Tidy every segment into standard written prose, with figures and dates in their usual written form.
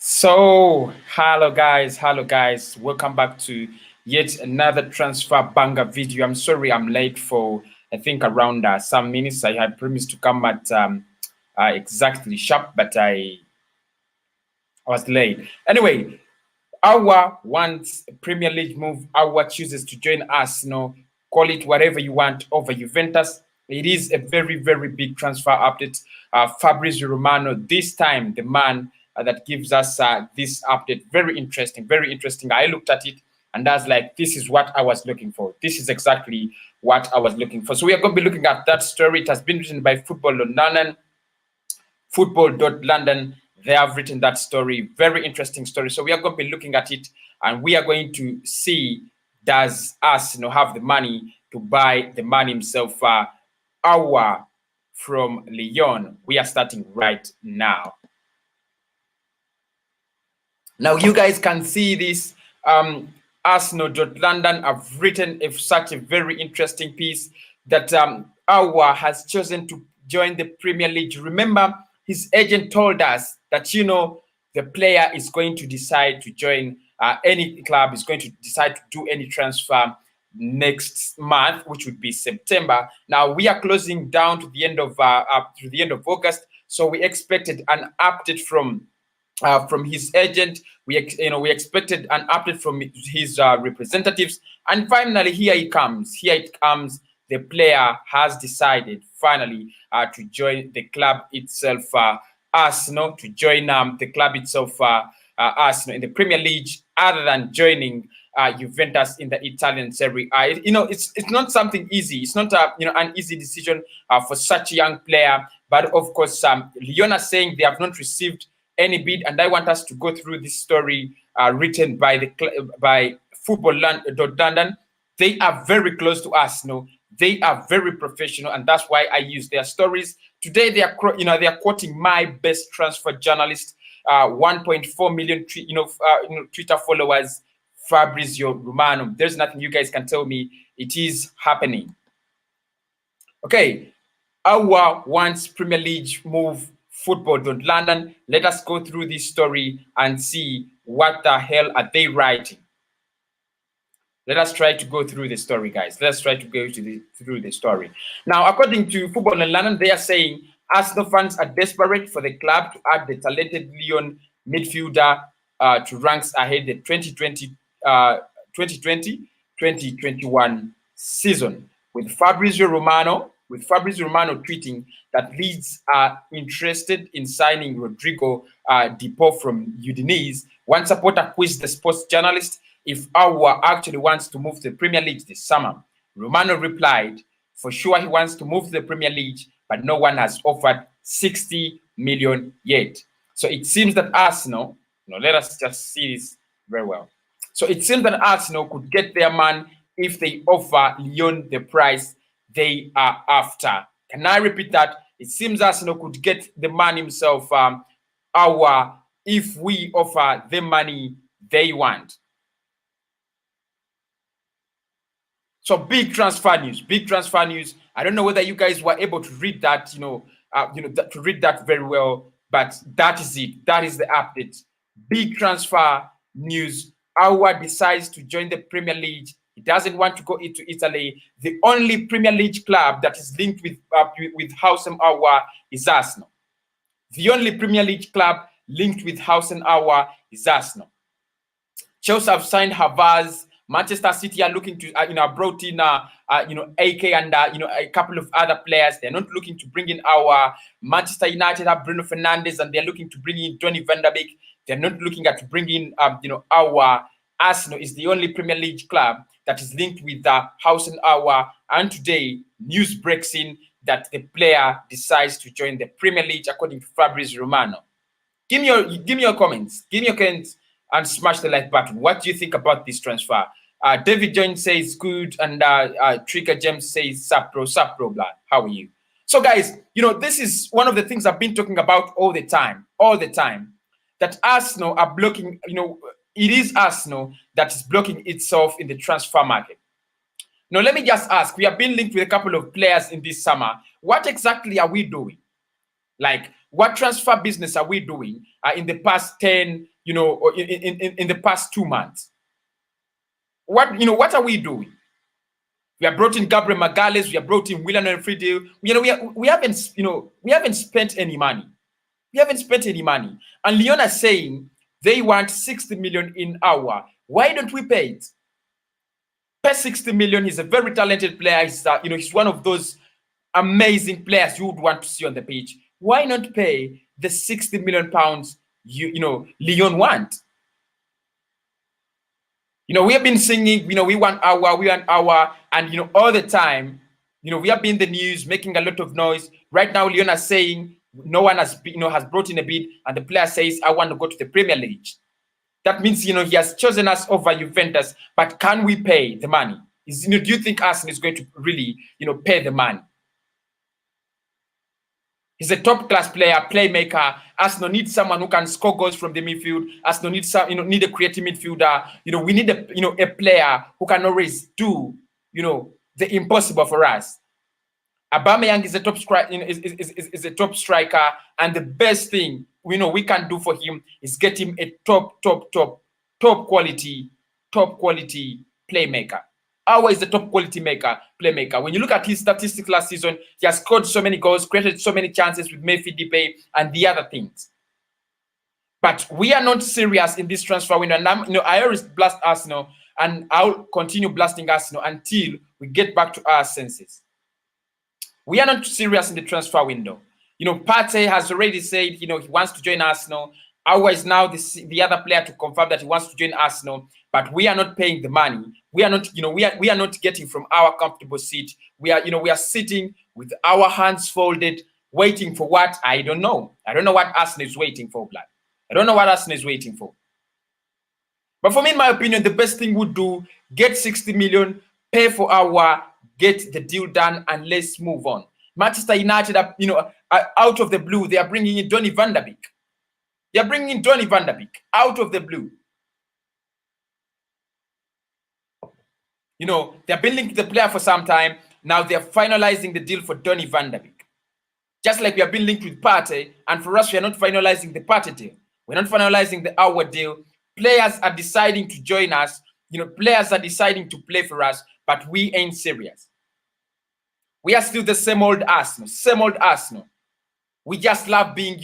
So, hello guys, welcome back to yet another transfer banger video. I'm sorry I'm late for I think around some minutes. I had promised to come at exactly sharp, but I was late. Anyway, Aouar wants a Premier League move. Aouar chooses to join Arsenal. Call it whatever you want over Juventus. It is a very big transfer update. Fabrizio Romano, this time the man that gives us this update. Very interesting, very interesting. I looked at it and I was like, this is what I was looking for. This is exactly what I was looking for. So we are going to be looking at that story. It has been written by Football.London. They have written that story, very interesting story. So we are going to be looking at it and we are going to see, does Arsenal have the money to buy the man himself, Aouar from Lyon? We are starting right now. Now you guys can see this. Arsenal.London have written such a very interesting piece that Aouar has chosen to join the Premier League. Remember, his agent told us that, you know, the player is going to decide to join any club, is going to decide to do any transfer next month, which would be September. Now we are closing down to the end of August, so we expected an update from his agent. We expected an update from his representatives, and finally here it comes. Here it comes. The player has decided finally to join the club itself, Arsenal, to join the club itself, Arsenal, in the Premier League, other than joining Juventus in the Italian Serie A. It's not something easy. It's not an easy decision for such a young player. But of course, Lyon are saying they have not received any bid, and I want us to go through this story written by Football.London. They are very close to Arsenal. They are very professional, and that's why I use their stories. Today, they are quoting my best transfer journalist, 1.4 million Twitter followers, Fabrizio Romano. There's nothing you guys can tell me. It is happening. Okay, Aouar wants Premier League move. Football.London. Let us go through this story and see what the hell are they writing. Let us try to go through the story, guys. Let's try to go through the story. Now, according to Football.London, they are saying Arsenal fans are desperate for the club to add the talented Lyon midfielder to ranks ahead the 2020-2021 season. With Fabrizio Romano tweeting that Leeds are interested in signing Rodrigo Di Paul from Udinese. One supporter quizzed the sports journalist if Aouar actually wants to move to the Premier League this summer. Romano replied, for sure he wants to move to the Premier League, but no one has offered 60 million yet. So it seems that Arsenal, let us just see this very well. So it seems that Arsenal could get their man if they offer Lyon the price they are after. Can I repeat that? It seems Arsenal could get the man himself, Aouar, if we offer the money they want. So big transfer news. I don't know whether you guys were able to read that, to read that very well, but that is it. That is the update. Big transfer news. Aouar decides to join the Premier League. He doesn't want to go into Italy. The only Premier League club that is linked with Houssem Aouar is Arsenal. The only Premier League club linked with Houssem Aouar is Arsenal. Chelsea have signed Havertz. Manchester City are looking to, brought in, AK and, a couple of other players. They're not looking to bring in Aouar. Manchester United have Bruno Fernandes, and they're looking to bring in Donny van der Beek. They're not looking at to bring in, Aouar. Arsenal is the only Premier League club that is linked with Houssem Aouar. And today, news breaks in that the player decides to join the Premier League, according to Fabrizio Romano. Give me your comments. Give me your comments and smash the like button. What do you think about this transfer? David Jones says good, and Trigger James says sapro, blah. How are you? So guys, this is one of the things I've been talking about all the time, that Arsenal are blocking, it is Arsenal that is blocking itself in the transfer market. Now, let me just ask, we have been linked with a couple of players in this summer. What exactly are we doing? Like, what transfer business are we doing in the past 10, or in the past 2 months? What are we doing? We have brought in Gabriel Magalhaes, we have brought in Willian Elfride. We haven't spent any money. We haven't spent any money. And Lyon are saying they want 60 million in Aouar. Why don't we pay it? Pay 60 million. He's a very talented player. He's one of those amazing players you would want to see on the pitch. Why not pay the 60 million pounds Lyon want? We have been singing, we want Aouar, and all the time, we have been in the news making a lot of noise. Right now, Lyon are saying no one has brought in a bid, and the player says, I want to go to the Premier League. That means, he has chosen us over Juventus, but can we pay the money? Do you think Arsenal is going to really, pay the money? He's a top-class player, playmaker. Arsenal needs someone who can score goals from the midfield. Arsenal needs need a creative midfielder. We need a player who can always do, the impossible for us. Aubameyang is a top is a top striker, and the best thing we can do for him is get him a top quality playmaker. Aouar is the top quality playmaker. When you look at his statistics last season, he has scored so many goals, created so many chances with midfield and the other things. But we are not serious in this transfer window. And I always blast Arsenal, and I'll continue blasting Arsenal until we get back to our senses. We are not serious in the transfer window. Partey has already said, he wants to join Arsenal. Aouar is now the other player to confirm that he wants to join Arsenal, but we are not paying the money. We are not, we are not getting from our comfortable seat. We are sitting with our hands folded, waiting for what? I don't know. I don't know what Arsenal is waiting for, Black. I don't know what Arsenal is waiting for. But for me, in my opinion, the best thing would do, get 60 million, pay for Aouar, get the deal done, and let's move on. Manchester United, out of the blue, they are bringing in Donny van der Beek. They are bringing in Donny van der Beek out of the blue. They've been linked to the player for some time. Now they're finalizing the deal for Donny van der Beek. Just like we have been linked with Partey, and for us, we are not finalizing the Partey deal. We're not finalizing the Aouar deal. Players are deciding to join us. Players are deciding to play for us, but we ain't serious. We are still the same old Arsenal. We just love being,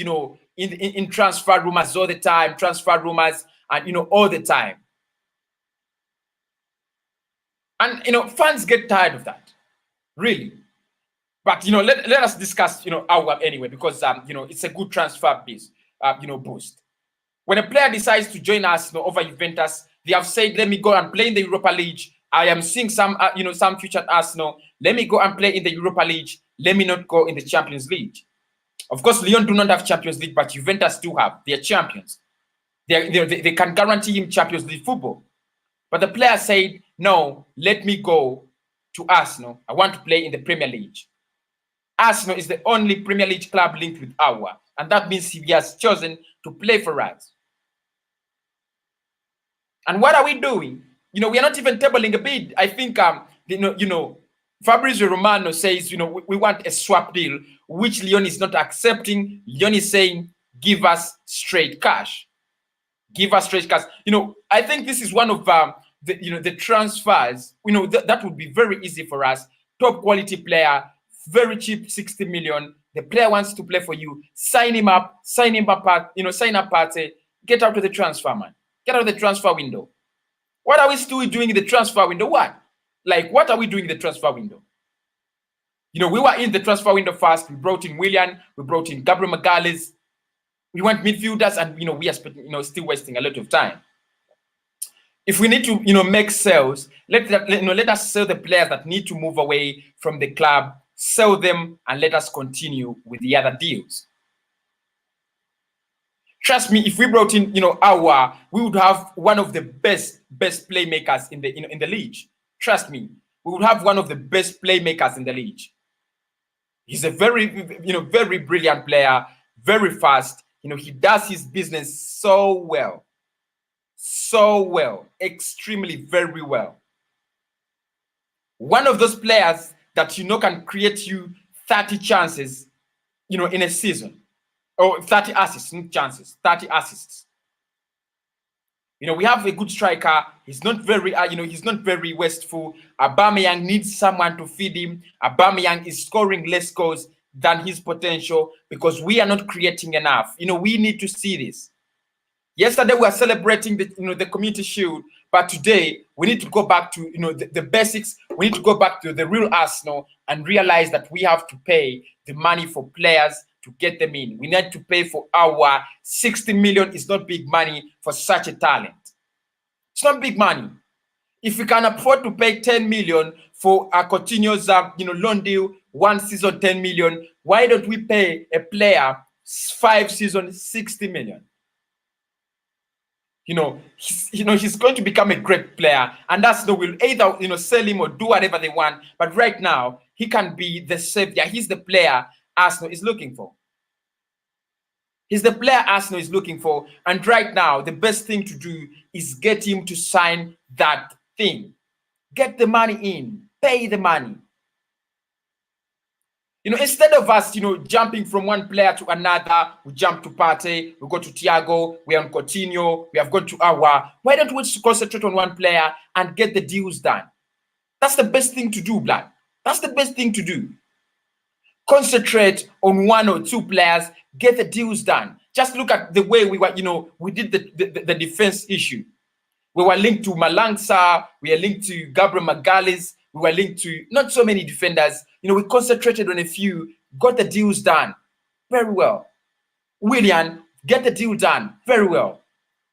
in transfer rumors all the time, and, all the time. And, fans get tired of that, really. But, let us discuss, Aouar anyway, because, it's a good transfer boost. When a player decides to join Arsenal over Juventus, they have said, let me go and play in the Europa League. I am seeing some future at Arsenal. Let me go and play in the Europa League. Let me not go in the Champions League. Of course, Lyon do not have Champions League, but Juventus do have. They are champions. They can guarantee him Champions League football. But the player said, no, let me go to Arsenal. I want to play in the Premier League. Arsenal is the only Premier League club linked with Aouar, and that means he has chosen to play for us. And what are we doing? We are not even tabling a bid. I think, Fabrizio Romano says, we want a swap deal, which Lyon is not accepting. Lyon is saying, give us straight cash. Give us straight cash. I think this is one of the transfers. That would be very easy for us. Top quality player, very cheap, 60 million. The player wants to play for you. Sign him up. Sign up Partey. Get out of the transfer, man. Get out of the transfer window. What are we still doing in the transfer window? What are we doing in the transfer window? We were in the transfer window first. We brought in Willian. We brought in Gabriel Magalhaes. We want midfielders, and we are still wasting a lot of time. If we need to make sales, let us sell the players that need to move away from the club, sell them, and let us continue with the other deals. Trust me, if we brought in, Aouar, we would have one of the best playmakers in the league. Trust me, we would have one of the best playmakers in the league. He's a very brilliant player, very fast. He does his business so well, extremely very well. One of those players that can create you 30 chances in a season. Or 30 assists, not chances, 30 assists. We have a good striker. He's not very, he's not very wasteful. Aubameyang needs someone to feed him. Aubameyang is scoring less goals than his potential because we are not creating enough. We need to see this. Yesterday we were celebrating the Community Shield, but today we need to go back to the basics. We need to go back to the real Arsenal and realize that we have to pay the money for players to get them in. We need to pay for our 60 million. Is not big money for such a talent. It's not big money. If we can afford to pay 10 million for a continuous loan deal, 1 season 10 million, why don't we pay a player 5 seasons 60 million? He's going to become a great player, and Arsenal will either sell him or do whatever they want. But right now, he can be the savior. He's the player Arsenal is looking for. He's the player Arsenal is looking for. And right now, the best thing to do is get him to sign that thing. Get the money in. Pay the money. Instead of us, jumping from one player to another, we jump to Partey, we go to Thiago, we are on Coutinho, we have gone to Aouar. Why don't we concentrate on one player and get the deals done? That's the best thing to do, Blood. That's the best thing to do. Concentrate on 1 or 2 players, get the deals done. Just look at the way we were, we did the defense issue. We were linked to Malangsa, we are linked to Gabriel Magalhaes, we were linked to not so many defenders. We concentrated on a few, got the deals done very well. Willian, get the deal done very well.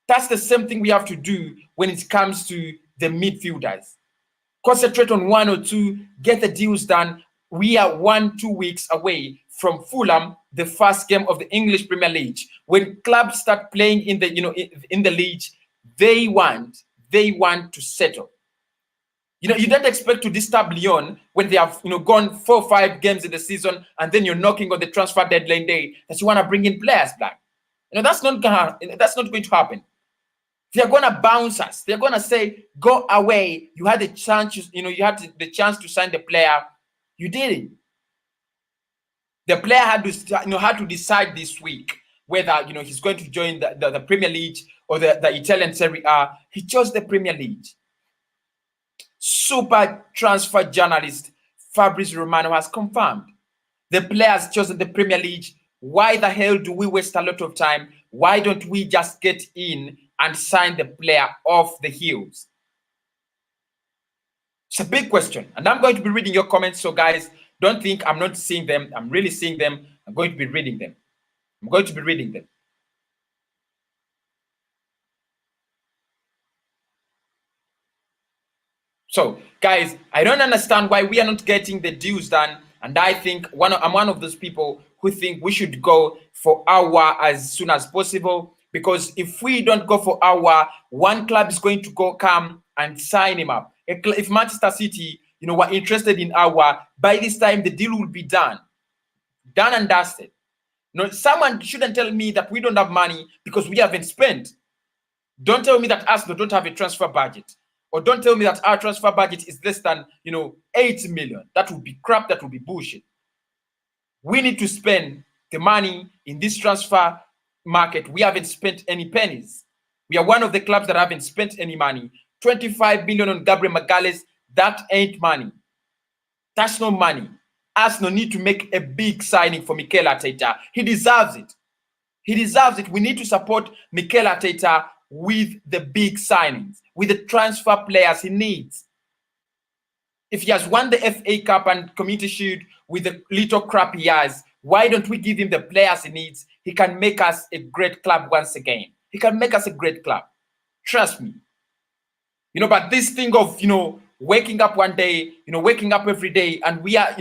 That's the same thing we have to do when it comes to the midfielders. Concentrate on 1 or 2, get the deals done. We are 1-2 weeks away from Fulham, the first game of the English Premier League. When clubs start playing in the in the league, they want to settle. You don't expect to disturb Lyon when they have gone 4 or 5 games in the season, and then you're knocking on the transfer deadline day that you want to bring in players back. That's not going to happen. They're gonna bounce us. They're gonna say, "Go away. You had the chance. You had the chance to sign the player. You didn't." The player had to decide this week whether he's going to join the Premier League or the Italian Serie A. He chose the Premier League. Super transfer journalist Fabrizio Romano has confirmed the player has chosen the Premier League. Why the hell do we waste a lot of time? Why don't we just get in and sign the player off the heels? It's a big question, and I'm going to be reading your comments. So guys, don't think I'm not seeing them. I'm really seeing them. I'm going to be reading them. I'm going to be reading them. So, guys, I don't understand why we are not getting the deals done. And I think I'm one of those people who think we should go for Aouar as soon as possible. Because if we don't go for Aouar, one club is going to come and sign him up. If Manchester City, were interested in Aouar, by this time the deal will be done and dusted. Someone shouldn't tell me that we don't have money because we haven't spent. Don't tell me that Arsenal don't have a transfer budget. Or don't tell me that our transfer budget is less than, 8 million. That would be crap. That would be bullshit. We need to spend the money in this transfer market. We haven't spent any pennies. We are one of the clubs that haven't spent any money. 25 million on Gabriel Magalhaes, that ain't money. That's no money. Arsenal need to make a big signing for Mikel Arteta. He deserves it. He deserves it. We need to support Mikel Arteta with the big signings, with the transfer players he needs. If he has won the FA Cup and Community Shield with the little crap he has, why don't we give him the players he needs? He can make us a great club once again. He can make us a great club. Trust me. But this thing of, waking up one day, waking up every day, and we are,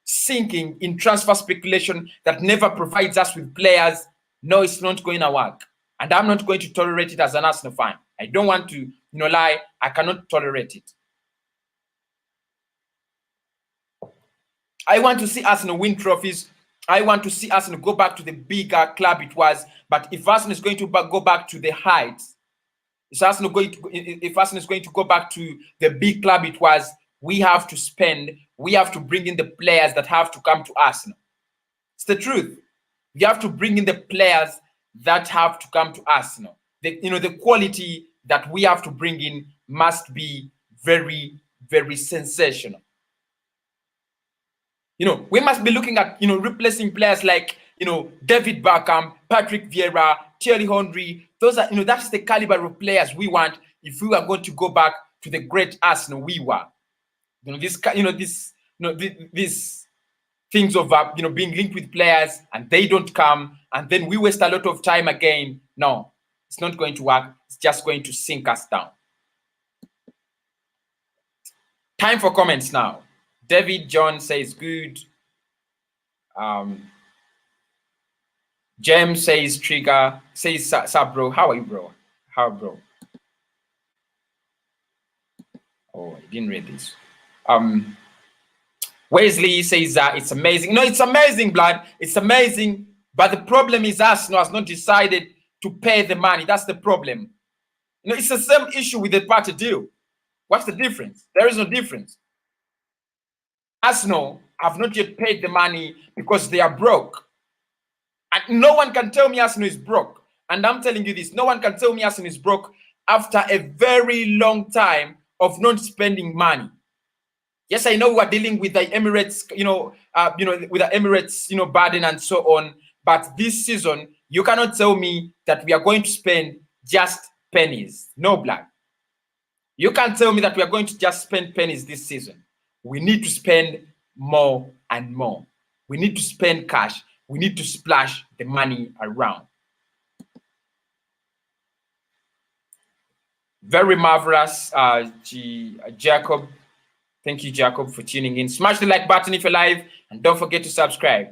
sinking in transfer speculation that never provides us with players, no, it's not going to work. And I'm not going to tolerate it as an Arsenal fan. I don't want to, lie. I cannot tolerate it. I want to see Arsenal win trophies. I want to see Arsenal go back to the bigger club it was. But if Arsenal is going to go back to the heights, if Arsenal is going to go back to the big club it was, we have to spend. We have to bring in the players that have to come to Arsenal. It's the truth. We have to bring in the players that have to come to us. The quality that we have to bring in must be very, very sensational. We must be looking at replacing players like David Beckham, Patrick Vieira, Thierry Henry. Those are that's the caliber of players we want if we are going to go back to the great Arsenal we were. These things of being linked with players and they don't come, and then we waste a lot of time again. No, it's not going to work. It's just going to sink us down. Time for comments now. David John says good. James says trigger. Says sub bro. How are you, bro? How, bro? Oh, I didn't read this. Wesley says it's amazing. No, it's amazing, blood. It's amazing. But the problem is Arsenal has not decided to pay the money. That's the problem. It's the same issue with the Partey deal. What's the difference? There is no difference. Arsenal have not yet paid the money because they are broke. And no one can tell me Arsenal is broke. And I'm telling you this, no one can tell me Arsenal is broke after a very long time of not spending money. Yes, I know we're dealing with the Emirates, with the Emirates, burden and so on. But this season, you cannot tell me that we are going to spend just pennies. No, blood. You can't tell me that we are going to just spend pennies this season. We need to spend more and more. We need to spend cash. We need to splash the money around. Very marvelous, Jacob. Thank you, Jacob, for tuning in. Smash the like button if you're live, and don't forget to subscribe.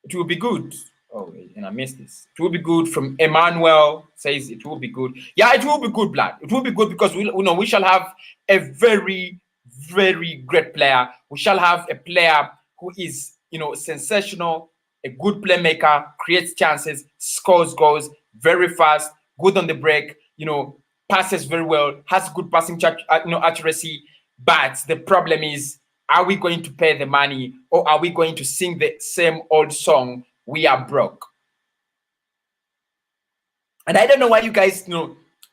It will be good. Oh, and I missed this. It will be good from Emmanuel. Says it will be good. Yeah, it will be good, blood. It will be good because we shall have a very, very great player. We shall have a player who is sensational, a good playmaker, creates chances, scores goals very fast, good on the break, passes very well, has good passing accuracy. But the problem is, are we going to pay the money, or are we going to sing the same old song, we are broke? And I don't know why you guys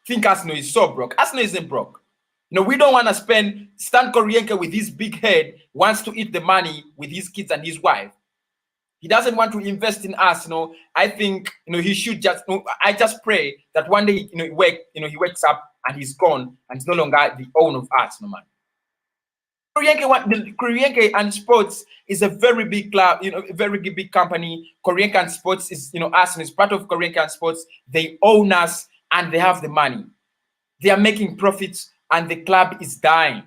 think Arsenal is so broke. Arsenal isn't broke. We don't want to spend. Stan Kroenke with his big head wants to eat the money with his kids and his wife. He doesn't want to invest in us. I think he should just. I just pray that one day he wakes up and he's gone and he's no longer the owner of us, man. Kroenke and Sports is a very big club, a very big company. Kroenke and Sports is, Arsenal is part of Kroenke and Sports. They own us and they have the money. They are making profits and the club is dying.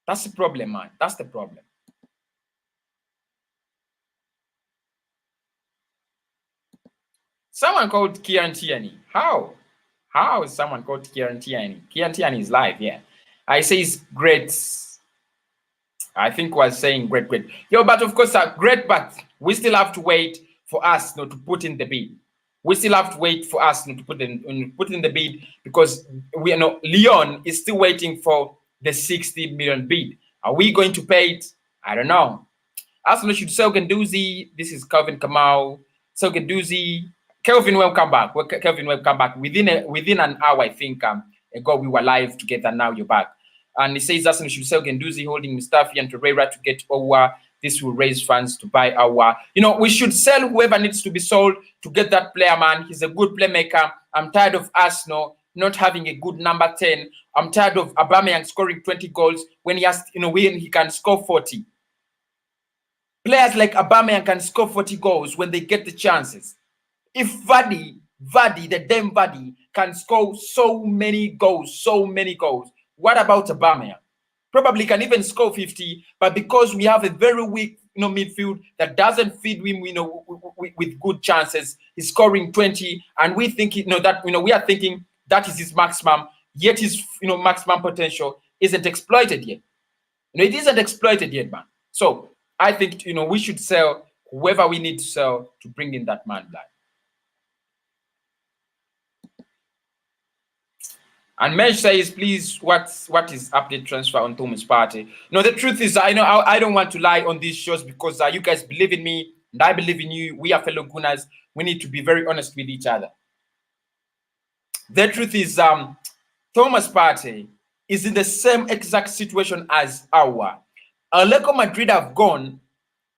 That's the problem, man. That's the problem. Someone called Kieran Tierney. How? How is someone called Kieran Tierney? Kieran Tierney is live, yeah. I say it's great. I think was saying great. Yo, but of course, great, but we still have to wait for us to put in the bid. We still have to wait for us to put in the bid because we Lyon is still waiting for the 60 million bid. Are we going to pay it? I don't know. Arsenal should sell Guendouzi. This is Kelvin Kamau. Sell Guendouzi. Kelvin, welcome back. Kelvin, welcome back. Within an hour, I think ago we were live together. Now you're back. And he says Arsenal should sell Guendouzi, holding Mustafi and Torreira to get Aouar. This will raise funds to buy Aouar. We should sell whoever needs to be sold to get that player, man. He's a good playmaker. I'm tired of Arsenal not having a good number 10. I'm tired of Aubameyang scoring 20 goals when he has, when he can score 40. Players like Aubameyang can score 40 goals when they get the chances. If Vardy, the damn Vardy, can score so many goals, what about Aubameyang? Probably can even score 50, but because we have a very weak, midfield that doesn't feed him, with good chances, he's scoring 20, and we think, we are thinking that is his maximum. Yet his, maximum potential isn't exploited yet. It isn't exploited yet, man. So I think, we should sell whoever we need to sell to bring in that man back. And Mesh says, please, what is update transfer on Thomas Partey? No, the truth is, I don't want to lie on these shows because you guys believe in me. And I believe in you. We are fellow Gunners. We need to be very honest with each other. The truth is, Thomas Partey is in the same exact situation as Aouar. Atletico Madrid have gone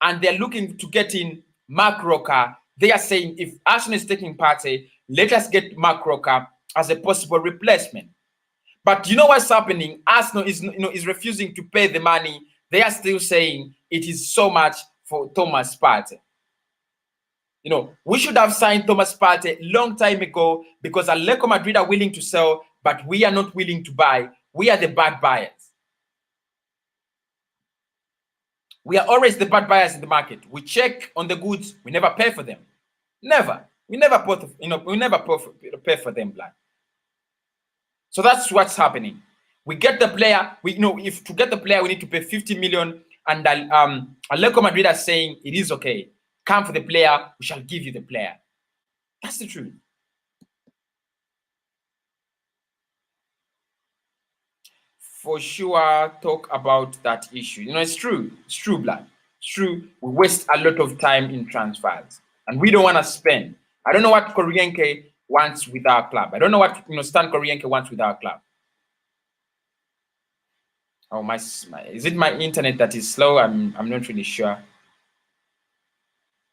and they're looking to get in Marc Roca. They are saying if Arsenal is taking Partey, let us get Marc Roca as a possible replacement. But you know what's happening? Arsenal is refusing to pay the money. They are still saying it is so much for Thomas Partey. We should have signed Thomas Partey long time ago because Atletico Madrid are willing to sell, but we are not willing to buy. We are the bad buyers. We are always the bad buyers in the market. We check on the goods, we never pay for them. Never. We never pay for them, blood. So that's what's happening. We get the player. If to get the player, we need to pay 50 million. And Atletico Madrid are saying it is okay. Come for the player, we shall give you the player. That's the truth. For sure, talk about that issue. It's true. It's true, blood. It's true. We waste a lot of time in transfers, and we don't want to spend. I don't know what Korienke wants with our club. I don't know what Stan Korienke wants with our club. Oh, is it my internet that is slow? I'm not really sure.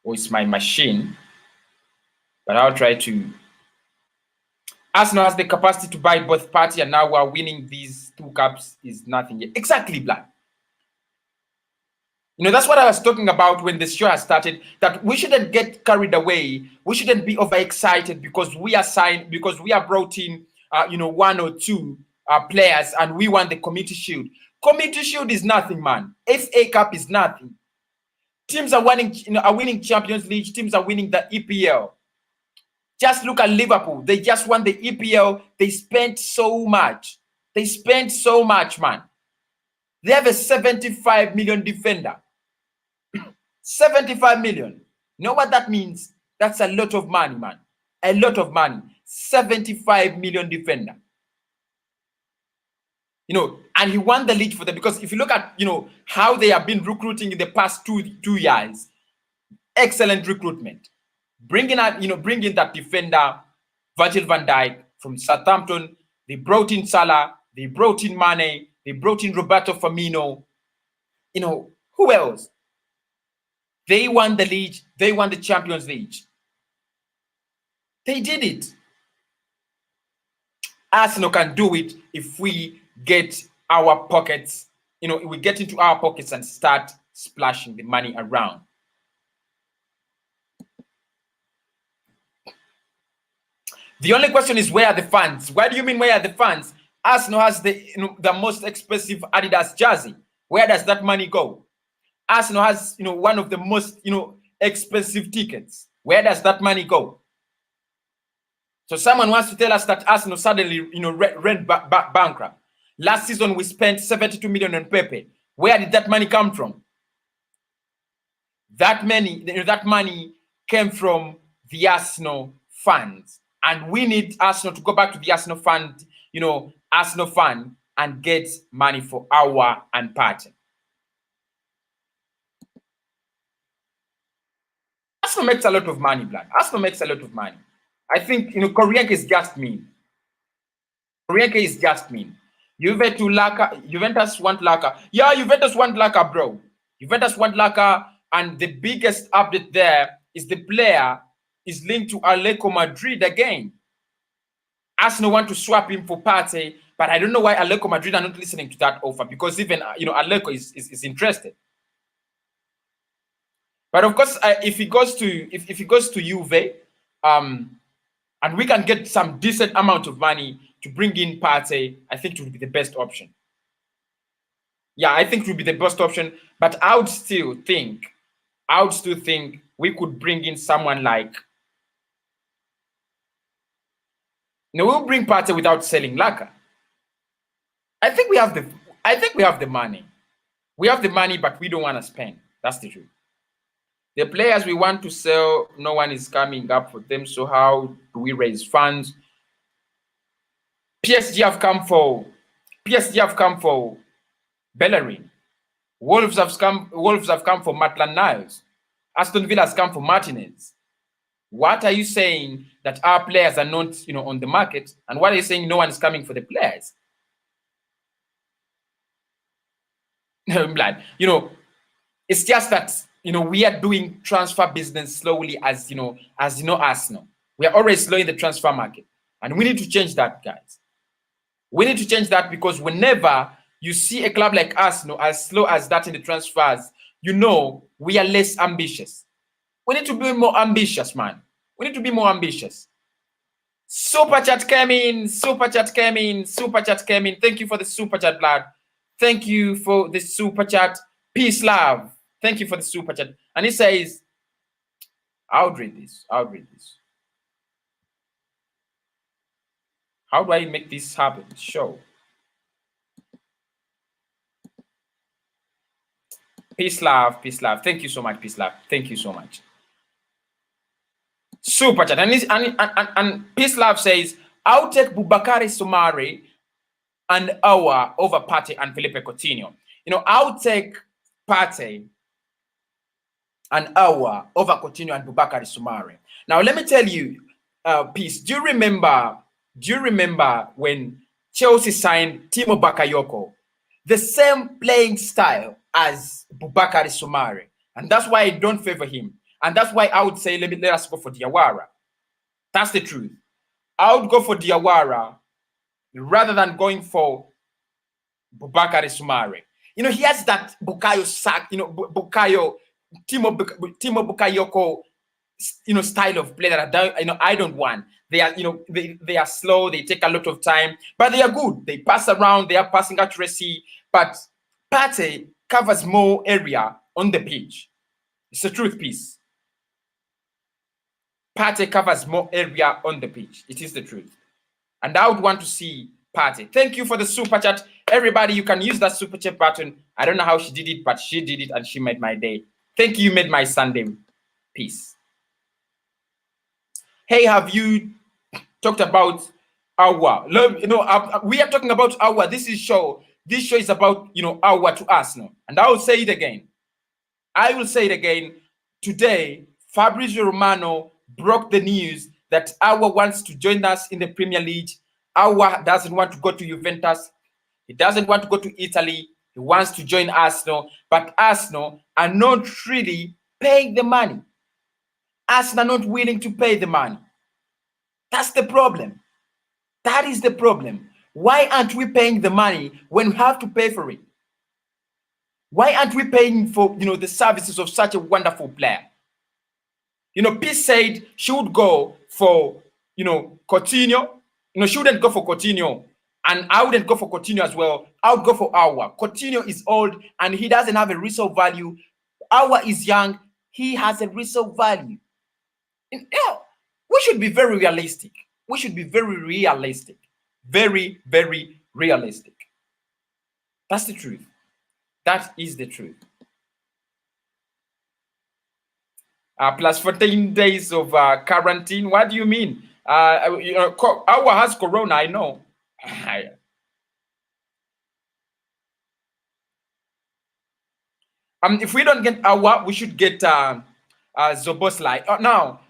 Or it's my machine, but I'll try to. Arsenal has the capacity to buy both Partey, and now we're winning these 2 cups is nothing yet. Exactly, Black. That's what I was talking about when the show has started, that we shouldn't get carried away. We shouldn't be overexcited because we are signed, because we are brought in, 1 or 2 players, and we want the Community Shield. Community Shield is nothing, man. FA Cup is nothing. Teams are winning Champions League. Teams are winning the EPL. Just look at Liverpool. They just won the EPL. They spent so much. They spent so much, man. They have a 75 million defender. 75 million. You know what that means? That's a lot of money, man. A lot of money. 75 million defender. And he won the league for them, because if you look at, how they have been recruiting in the past two years, excellent recruitment. Bringing that defender, Virgil van Dijk from Southampton. They brought in Salah. They brought in Mane. They brought in Roberto Firmino. Who else? They won the league. They won the Champions League. They did it. Arsenal can do it if we get our pockets, we get into our pockets and start splashing the money around. The only question is, where are the funds? What do you mean, where are the funds? Arsenal has the most expensive Adidas jersey. Where does that money go? Arsenal has one of the most expensive tickets. Where does that money go? So someone wants to tell us that Arsenal suddenly went bankrupt. Last season we spent 72 million on Pepe. Where did that money come from? That money came from the Arsenal funds. And we need Arsenal to go back to the Arsenal fund, Arsenal fund, and get money for Aouar and Partey. Arsenal makes a lot of money, blood. Arsenal makes a lot of money. I think, Korienke is just mean. Korienke is just mean. Juventus want Laka. Yeah, Juventus want Laka, bro. Juventus want Laka, and the biggest update there is the player is linked to Atletico Madrid again. Arsenal want to swap him for Partey, but I don't know why Atletico Madrid are not listening to that offer, because even Atletico is interested. But of course, if he goes to Juve, and we can get some decent amount of money to bring in Partey, I think it would be the best option. Yeah, I think it would be the best option. But I would still think we could bring in someone like. We'll bring Partey without selling Laka. I think we have the money. We have the money, but we don't want to spend. That's the truth. The players we want to sell, no one is coming up for them. So how do we raise funds? PSG have come for Bellerin. Wolves have come for Maitland-Niles. Aston Villa has come for Martinez. What are you saying that our players are not, on the market? And what are you saying no one is coming for the players? Blood. It's just that, we are doing transfer business slowly as Arsenal. We are already slow in the transfer market. And we need to change that, guys. We need to change that, because whenever you see a club like Arsenal as slow as that in the transfers, we are less ambitious. We need to be more ambitious, man. We need to be more ambitious. Super chat came in. Super chat came in. Super chat came in. Thank you for the super chat, blood. Thank you for the super chat. Peace, love. Thank you for the super chat. And he says, I'll read this. I'll read this. How do I make this happen? Show. Peace, love. Peace, love. Thank you so much, peace, love. Thank you so much. Super chat. And Peace Love says, I'll take Boubakary Soumare and Aouar over Partey and Philippe Coutinho. I'll take Partey and Aouar over Coutinho and Boubakary Soumare. Now, let me tell you, Peace, do you remember when Chelsea signed Timo Bakayoko? The same playing style as Boubakary Soumare. And that's why I don't favor him. And that's why I would say, let us go for Diawara. That's the truth. I would go for Diawara rather than going for Boubakary Soumare. He has that Bukayo sack, Timo Bakayoko, style of play that I don't want. They are, they are slow. They take a lot of time, but they are good. They pass around. They have passing accuracy. But Partey covers more area on the pitch. It's the truth, Piece. Partey covers more area on the pitch. It is the truth. And I would want to see Partey. Thank you for the super chat. Everybody, you can use that super chat button. I don't know how she did it, but she did it and she made my day. Thank you, you made my Sunday. Peace. Hey, have you talked about Aouar? We are talking about Aouar. This show is about, Aouar to Arsenal. And I will say it again. Today, Fabrizio Romano broke the news that Aouar wants to join us in the Premier League. Aouar doesn't want to go to Juventus. He doesn't want to go to Italy. He wants to join Arsenal. But Arsenal are not really paying the money. Arsenal are not willing to pay the money. That's the problem. That is the problem. Why aren't we paying the money when we have to pay for it? Why aren't we paying for, the services of such a wonderful player? Peace said she would go for, Coutinho. She wouldn't go for Coutinho. And I wouldn't go for Coutinho as well. I would go for Aouar. Coutinho is old and he doesn't have a resale value. Aouar is young. He has a resale value. We should be very realistic. We should be very realistic. Very, very realistic. That's the truth. That is the truth. Plus 14 days of quarantine. What do you mean? Aouar has corona, I know. If we don't get Aouar, we should get Szoboszlai. Now,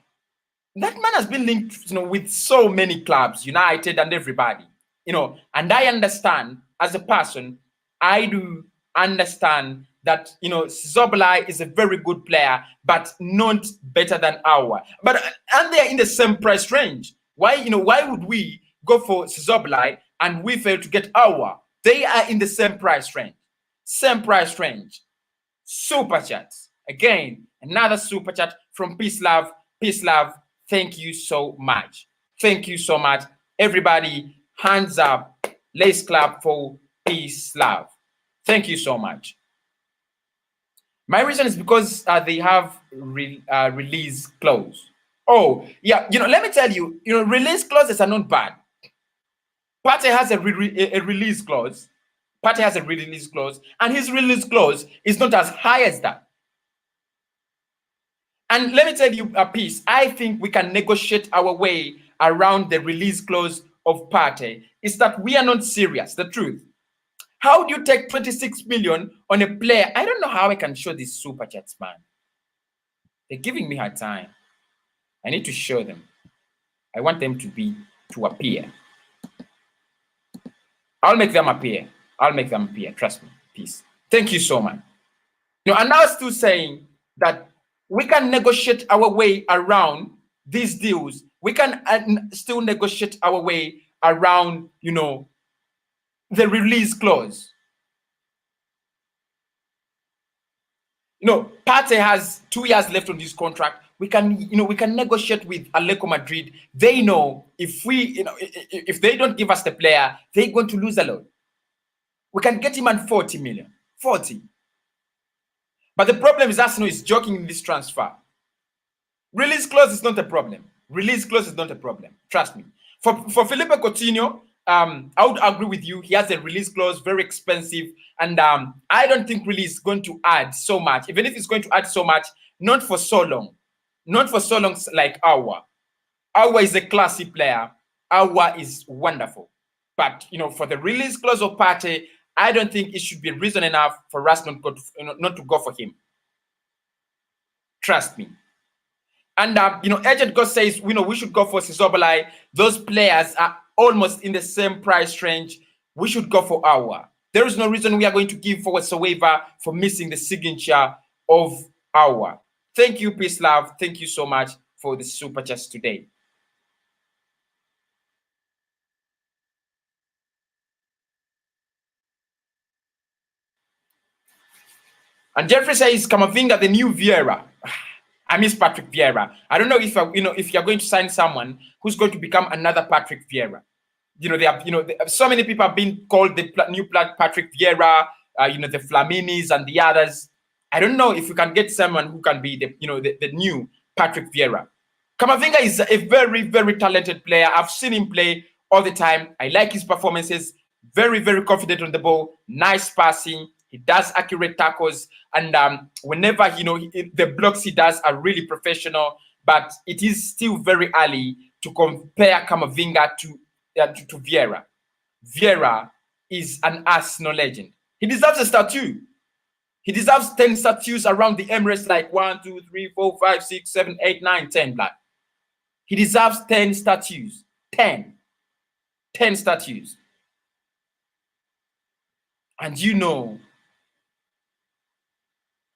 that man has been linked, with so many clubs, United and everybody, and I understand as a person, I do understand that, Szoboszlai is a very good player, but not better than Aouar. But and they're in the same price range. Why would we go for Szoboszlai and we fail to get Aouar? They are in the same price range. Same price range. Super chats. Again, another super chat from Peace Love. Peace Love. Thank you so much. Thank you so much. Everybody, hands up. Let's clap for Peace Love. Thank you so much. My reason is because they have release clause. Oh, yeah. Let me tell you, release clauses are not bad. Partey has a release clause. Partey has a release clause, and his release clause is not as high as that. And let me tell you a piece. I think we can negotiate our way around the release clause of Partey. Is that we are not serious. The truth. How do you take 26 million on a player? I don't know how I can show these super chats, man. They're giving me hard time. I need to show them. I want them to appear. I'll make them appear. I'll make them appear. Trust me. Peace. Thank you so much. And I was still saying that we can negotiate our way around these deals. We can still negotiate our way around, the release clause. Partey has 2 years left on this contract. We can negotiate with Atletico Madrid. They know if they don't give us the player, they're going to lose a lot. We can get him at 40 million. 40. But the problem is Arsenal is joking in this transfer. Release clause is not a problem. Release clause is not a problem. Trust me. For Felipe Coutinho, I would agree with you. He has a release clause, very expensive. And I don't think really is going to add so much. Even if it's going to add so much, not for so long. Not for so long like Aouar. Aouar is a classy player. Aouar is wonderful. But, for the release clause of Partey, I don't think it should be reason enough for us not to go for him. Trust me. And, Agent God says, we should go for Sizobalai. Those players are almost in the same price range. We should go for Aouar. There is no reason we are going to give for whatsoever for missing the signature of Aouar. Thank you, Peace Love. Thank you so much for the super chats today. And Jeffrey says, Camavinga, the new Vieira. I miss Patrick Vieira. I don't know if you're going to sign someone who's going to become another Patrick Vieira. So many people have been called the new Patrick Vieira, the Flaminis and the others. I don't know if you can get someone who can be the new Patrick Vieira. Camavinga is a very, very talented player. I've seen him play all the time. I like his performances. Very, very confident on the ball. Nice passing. He does accurate tackles, and whenever the blocks he does are really professional. But it is still very early to compare Camavinga to Vieira. Vieira is an Arsenal legend. He deserves a statue. He deserves 10 statues around the Emirates, like 1, 2, 3, 4, 5, 6, 7, 8, 9, 10. Black. He deserves 10 statues. 10 statues. And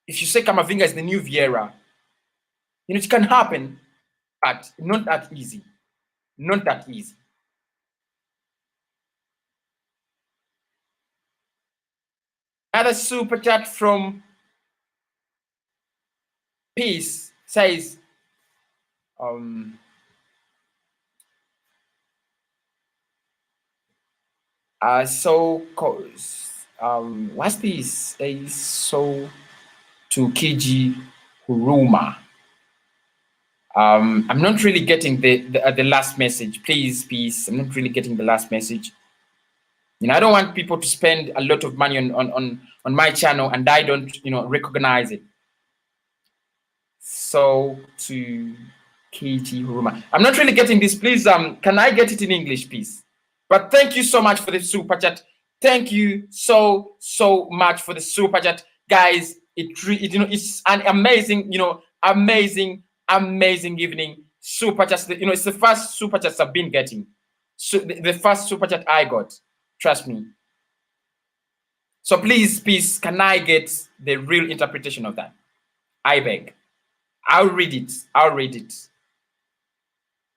if you say Camavinga is the new Vieira, it can happen, but not that easy. Not that easy. Another super chat from Peace says, what's this? So to Kiji Huruma. I'm not really getting the last message. Please, Peace. I'm not really getting the last message. I don't want people to spend a lot of money on my channel and I don't, recognize it. So to KG Huruma. I'm not really getting this. Please, can I get it in English, please? But thank you so much for the super chat. Thank you so much for the super chat, guys. It's an amazing, amazing evening. Super chats. It's the first super chats I've been getting. So the first super chat I got. Trust me. So please, can I get the real interpretation of that? I beg. I'll read it.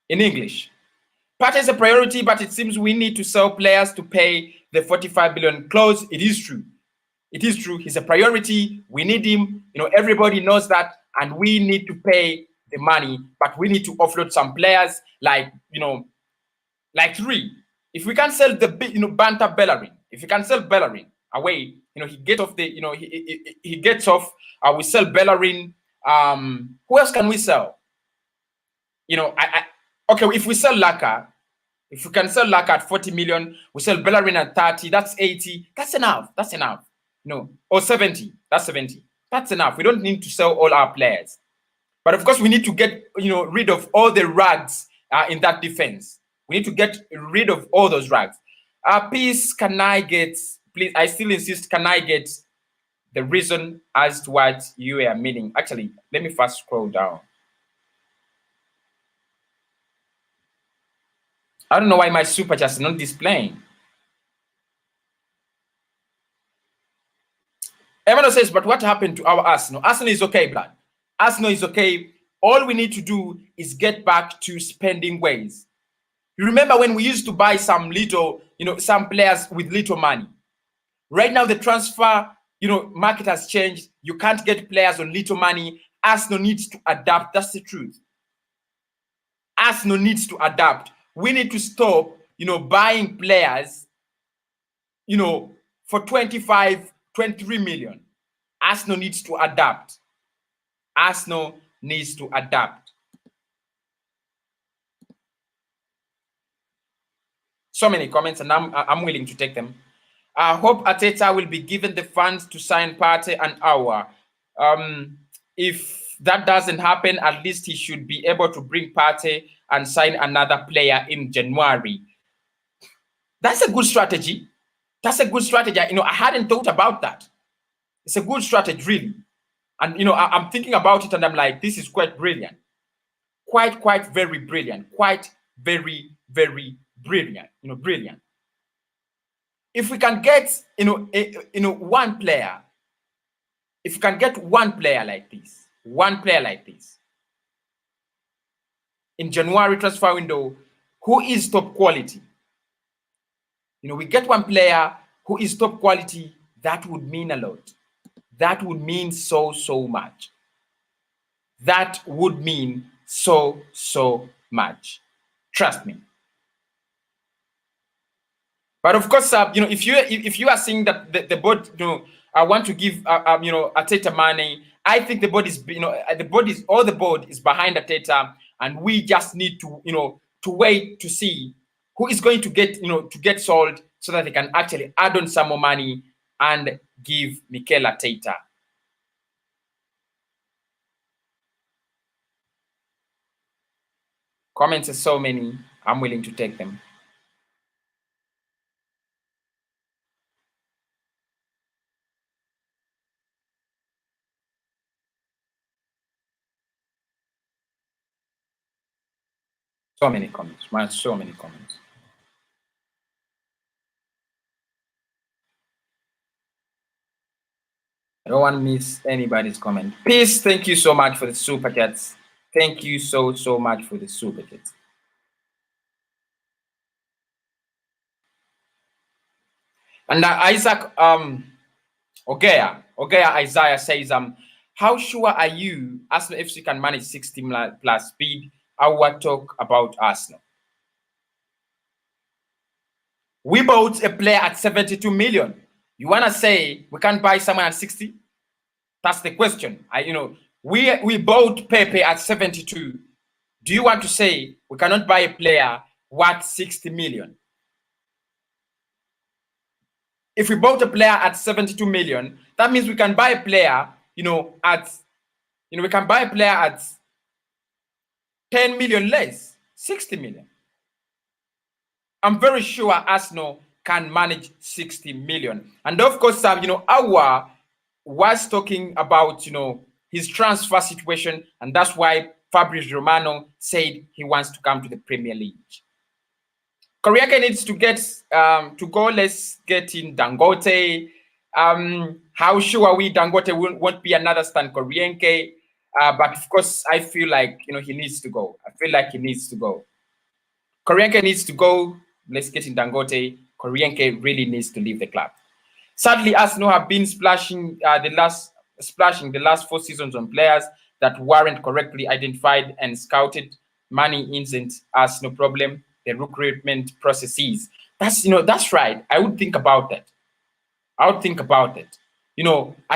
In English. Partey is a priority, but it seems we need to sell players to pay the 45 billion clause. It is true. He's a priority. We need him. Everybody knows that, and we need to pay the money, but we need to offload some players like 3. If we can sell the Banter Bellerin, if we can sell Bellerin away, he gets off the, he gets off. We sell Bellerin. Who else can we sell? Okay, if we sell Laka, if we can sell Laka at 40 million, we sell Bellerin at 30. That's 80. That's enough. Or 70. That's 70. That's enough. We don't need to sell all our players, but of course we need to get rid of all the rags in that defense. We need to get rid of all those rags. Please, can I get, please, I still insist, can I get the reason as to what you are meaning. Actually, let me first scroll down. I don't know why my super chat is not displaying. Emmanuel says, but what happened to our Arsenal? Arsenal is okay, blood. Arsenal is okay. All we need to do is get back to spending ways. You remember when we used to buy some little, some players with little money. Right now, the transfer, market has changed. You can't get players on little money. Arsenal needs to adapt. That's the truth. Arsenal needs to adapt. We need to stop, buying players, for 25, 23 million. Arsenal needs to adapt. Arsenal needs to adapt. So many comments, and I'm willing to take them. I hope Arteta will be given the funds to sign Partey and Aouar. If that doesn't happen, at least he should be able to bring Partey and sign another player in January. That's a good strategy. That's a good strategy. I hadn't thought about that. It's a good strategy, really. And, I'm thinking about it and I'm like, this is quite brilliant. Quite very brilliant. Quite very, very brilliant. Brilliant. If we can get, one player, if we can get one player like this, in January transfer window, who is top quality, we get one player who is top quality, that would mean a lot. That would mean so much. That would mean so much. Trust me. But of course, if you are seeing that the board, I want to give, Arteta money, I think the board is, all the board is behind Arteta, and we just need to, to wait to see who is going to get sold so that they can actually add on some more money and give Mikel Arteta. Comments are so many, I'm willing to take them. So many comments, man, so many comments. I don't want to miss anybody's comment. Peace, thank you so much for the super chats. Thank you so much for the super chats. And Isaac Ogea Isaiah says, how sure are you Arsenal FC can manage 60 plus speed? Our talk about Arsenal. We bought a player at 72 million. You want to say we can't buy someone at 60? That's the question. We bought Pepe at 72. Do you want to say we cannot buy a player worth 60 million? If we bought a player at 72 million, that means we can buy a player, we can buy a player at 10 million less, 60 million. I'm very sure Arsenal can manage 60 million. And of course, Aouar was talking about, his transfer situation, and that's why Fabrizio Romano said he wants to come to the Premier League. Koryake needs to get to go. Let's get in Dangote. How sure are we Dangote won't be another Stan Koryake? But of course, I feel like he needs to go. I feel like he needs to go. Koryake needs to go. Let's get in Dangote. Koryake really needs to leave the club. Sadly, Arsenal have been splashing the last 4 seasons on players that weren't correctly identified and scouted. Money isn't Arsenal problem. The recruitment processes. That's right. I would think about that. At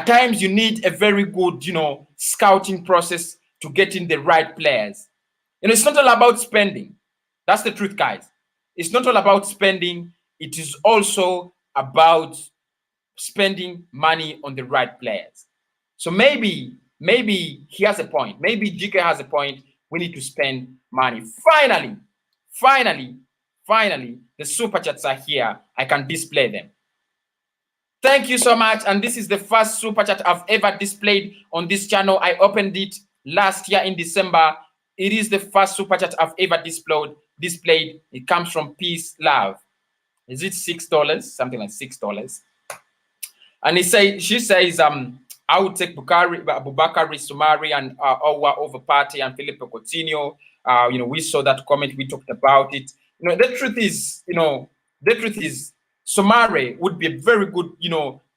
times you need a very good, scouting process to get in the right players. It's not all about spending. That's the truth, guys. It's not all about spending. It is also about spending money on the right players. So maybe he has a point. Maybe GK has a point. We need to spend money. Finally, the super chats are here. I can display them. Thank you so much. And this is the first super chat I've ever displayed on this channel. I opened it last year in December. It is the first super chat I've ever displayed. It comes from Peace Love. Is it $6? Something like $6. And she says, I would take Abubakar Sumari and Aouar over Partey and Philippe Coutinho. We saw that comment. We talked about it. The truth is, Sumari would be a very good,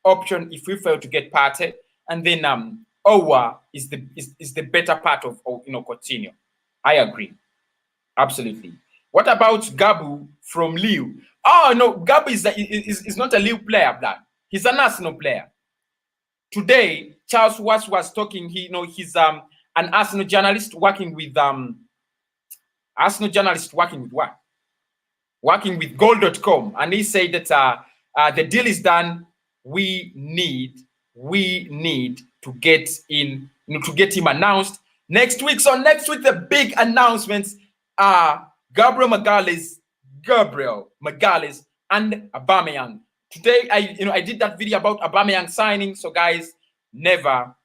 option if we fail to get Partey, and then Aouar is the better part of Coutinho. I agree, absolutely. What about Gabu from Lille? Oh no, Gabu is not a Lille player, blood. He's an Arsenal player. Today, Charles was talking. He's an Arsenal journalist working with what? Working with Goal.com, and he said that the deal is done. We need to get him announced next week. So next week, the big announcements are Gabriel Magalhaes, and Aubameyang. Today, I did that video about Aubameyang signing. So guys, never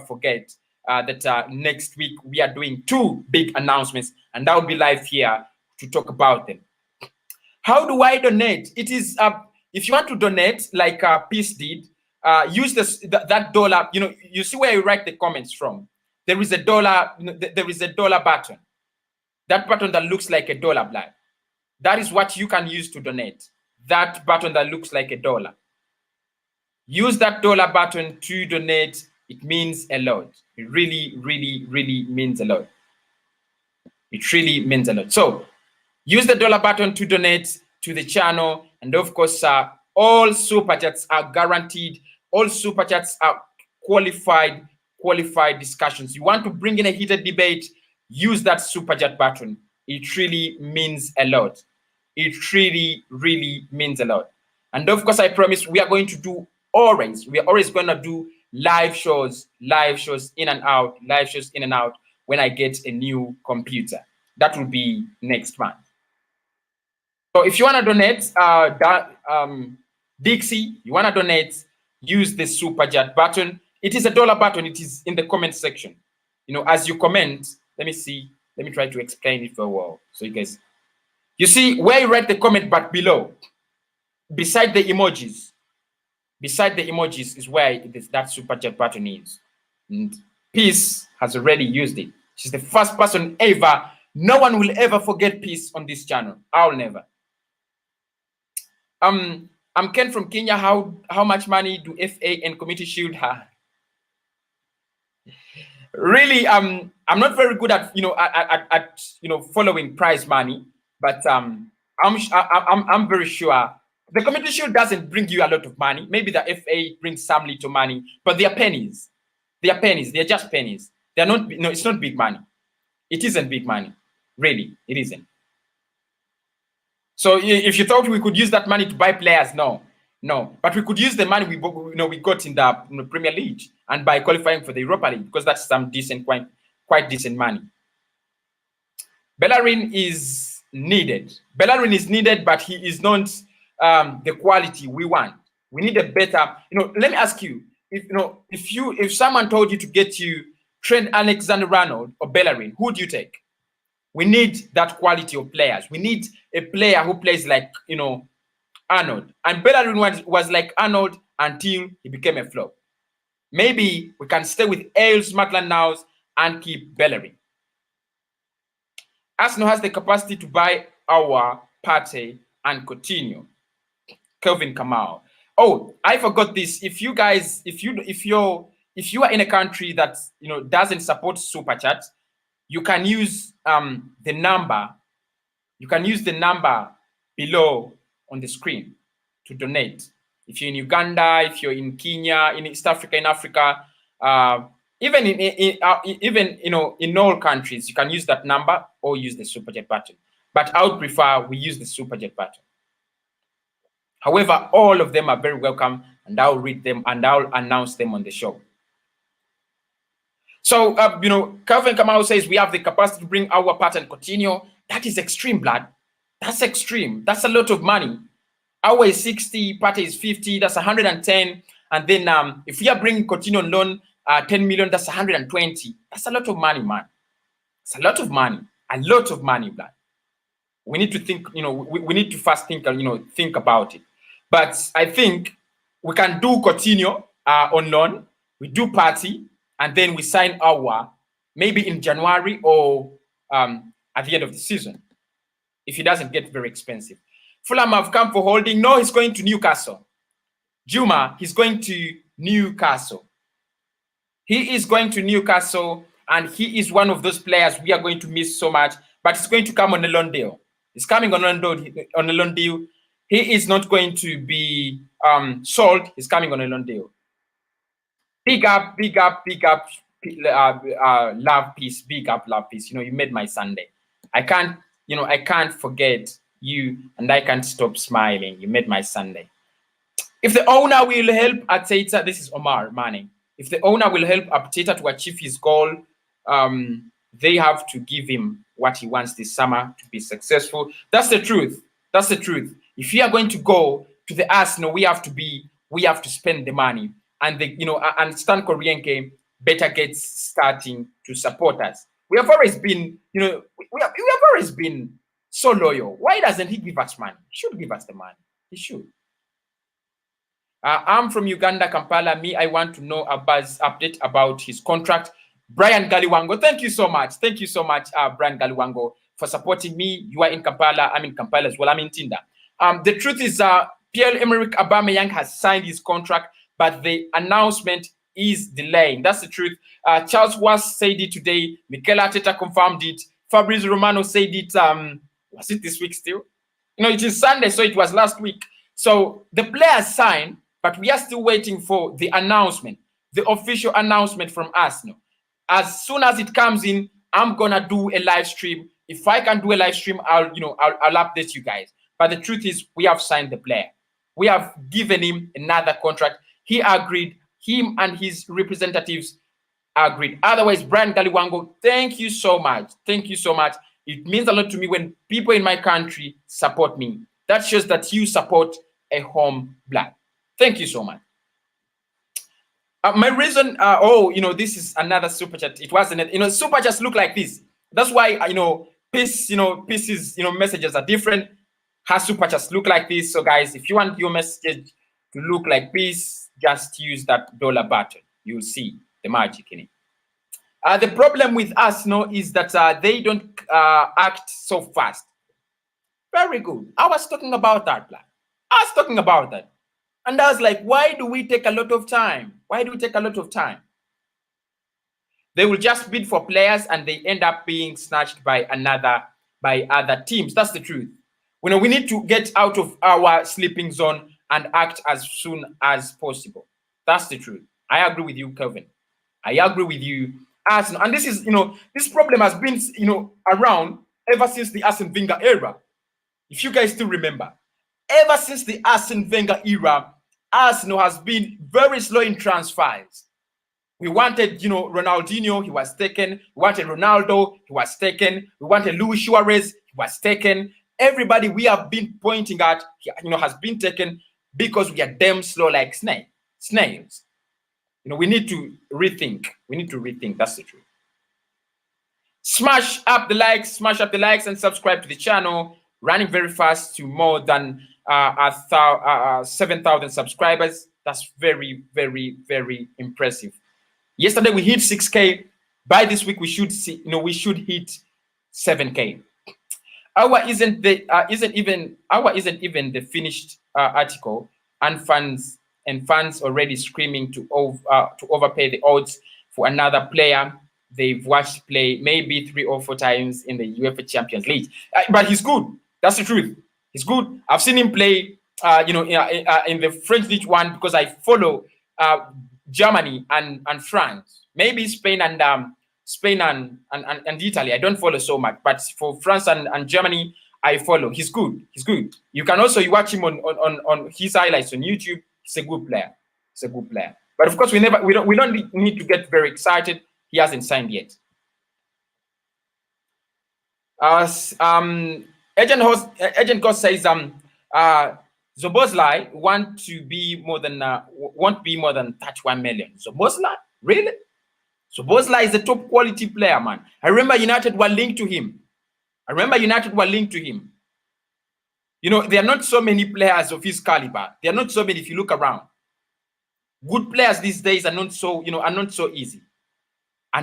forget that next week we are doing 2 big announcements, and that will be live here to talk about them. How do I donate? It is if you want to donate like Peace did, use that dollar. You see where you write the comments from. There is a dollar. There is a dollar button. That button that looks like a dollar, blood. That is what you can use to donate. That button that looks like a dollar. Use that dollar button to donate. It means a lot. It really means a lot. It really means a lot. So use the dollar button to donate to the channel. And of course, all super chats are guaranteed. All super chats are qualified discussions. You want to bring in a heated debate, use that super chat button. It really means a lot. It really means a lot. And of course, I promise we are going to do we are always going to do live shows in and out when I get a new computer. That will be next month. So if you want to donate, Dixie, you want to donate, use the super chat button. It is a dollar button. It is in the comment section. As you comment, let me try to explain it very well. So you guys, you see where you write the comment, but below, beside the emojis is where that super chat button is. And Peace has already used it. She's the first person ever. No one will ever forget Peace on this channel. I'll never. I'm Ken from Kenya. How much money do FA and Community Shield have? Really, I'm not very good at following prize money, but I'm very sure the Community Shield doesn't bring you a lot of money. Maybe the FA brings some little money, but they are pennies. They are pennies. They're just pennies. They're not. No, it's not big money. It isn't big money. Really, it isn't. So if you thought we could use that money to buy players, no. But we could use the money we got in the Premier League and by qualifying for the Europa League, because that's some decent, quite decent money. Bellerin is needed. Bellerin is needed, but he is not the quality we want. We need a better. Let me ask you: if someone told you to get you Trent Alexander-Arnold or Bellerin, who would you take? We need that quality of players. We need a player who plays like Arnold. And Bellerin was like Arnold until he became a flop. Maybe we can stay with Ailes, Maitland-Niles and keep Bellerin. Arsenal has the capacity to buy Aouar, Partey, and Coutinho. Kelvin Kamau. Oh, I forgot this. If you are in a country that doesn't support super chat, you can use the number. You can use the number below on the screen to donate. If you're in Uganda, if you're in Kenya, in East Africa, in Africa, even in all countries, you can use that number or use the super chat button. But I would prefer we use the super chat button. However, all of them are very welcome, and I'll read them and I'll announce them on the show. So, Calvin Kamau says we have the capacity to bring our Partey and Coutinho. That is extreme, blood. That's extreme. That's a lot of money. Aouar is 60, Partey is 50, that's 110. And then if we are bringing Coutinho on loan, 10 million, that's 120. That's a lot of money, man. It's a lot of money. A lot of money, blood. We need to think, we need to first think, think about it. But I think we can do Coutinho on loan, we do Partey, and then we sign Aouar maybe in January or at the end of the season, if he doesn't get very expensive. Fulham have come for holding. No, he's going to Newcastle. Juma, he's going to Newcastle. He is going to Newcastle, and he is one of those players we are going to miss so much, but he's going to come on a loan deal. He's coming on a loan deal. He is not going to be sold. He's coming on a loan deal. Big up, love, peace. Big up, love, peace. You made my Sunday. I can't forget you, and I can't stop smiling. You made my Sunday. If the owner will help Arteta, this is Omar Manning. If the owner will help Arteta to achieve his goal, they have to give him what he wants this summer to be successful. That's the truth. That's the truth. If we are going to go to the Arsenal, we have to spend the money. And and Stan Kroenke better get starting to support us. We have always been, we have always been so loyal. Why doesn't he give us money? He should give us the money. He should. I'm from Uganda, Kampala. I want to know a buzz update about his contract. Brian Galiwango, thank you so much. Thank you so much, Brian Galiwango, for supporting me. You are in Kampala. I'm in Kampala as well. I'm in Tinda. The truth is, Pierre-Emerick Aubameyang has signed his contract, but the announcement is delaying. That's the truth. Charles Was said it today. Mikel Arteta confirmed it. Fabrizio Romano said it. Was it this week still? It is Sunday, so it was last week. So the players signed, but we are still waiting for the announcement, the official announcement from Arsenal. As soon as it comes in, I'm gonna do a live stream. If I can do a live stream, I'll update you guys. But the truth is, we have signed the player. We have given him another contract. He agreed. Him and his representatives agreed. Otherwise, Brian Galiwango, thank you so much. Thank you so much. It means a lot to me when people in my country support me. That shows that you support a home blood. Thank you so much. My reason, this is another super chat. It wasn't, super chats look like this. That's why, pieces, messages are different. Her super chats look like this. So guys, if you want your message to look like this, just use that dollar button. You'll see the magic in it. The problem with us, is that they don't act so fast. Very good. I was talking about that, plan. I was talking about that. And I was like, why do we take a lot of time? Why do we take a lot of time? They will just bid for players and they end up being snatched by other teams. That's the truth. We need to get out of our sleeping zone and act as soon as possible. That's the truth. I agree with you, Kelvin. I agree with you. Arsenal. And this is, this problem has been, around ever since the Arsene Wenger era. If you guys still remember, ever since the Arsene Wenger era, Arsenal has been very slow in transfers. We wanted, Ronaldinho, he was taken. We wanted Ronaldo, he was taken. We wanted Luis Suarez, he was taken. Everybody we have been pointing at, has been taken because we are damn slow like snails. We need to rethink. We need to rethink. That's the truth. Smash up the likes, and subscribe to the channel. Running very fast to more than 7,000 subscribers. That's very, very, very impressive. Yesterday we hit 6K. By this week we should see, we should hit 7K. Aouar isn't even the finished article, and fans already screaming to overpay the odds for another player they've watched play maybe 3 or 4 times in the UEFA Champions League. But he's good. That's the truth. He's good. I've seen him play, in the French League 1 because I follow Germany and France. Maybe Spain and Italy. I don't follow so much, but for France and Germany, I follow. He's good. He's good. You can also watch him on his highlights on YouTube. He's a good player. He's a good player. But of course, we don't need to get very excited. He hasn't signed yet. Agent Ghost says Szoboszlai won't be more than 31 million. Szoboszlai, really? Szoboszlai is a top quality player, man. I remember United were linked to him. You know, there are not so many players of his caliber. There are not so many. If you look around, good players these days are not so, are not so easy. I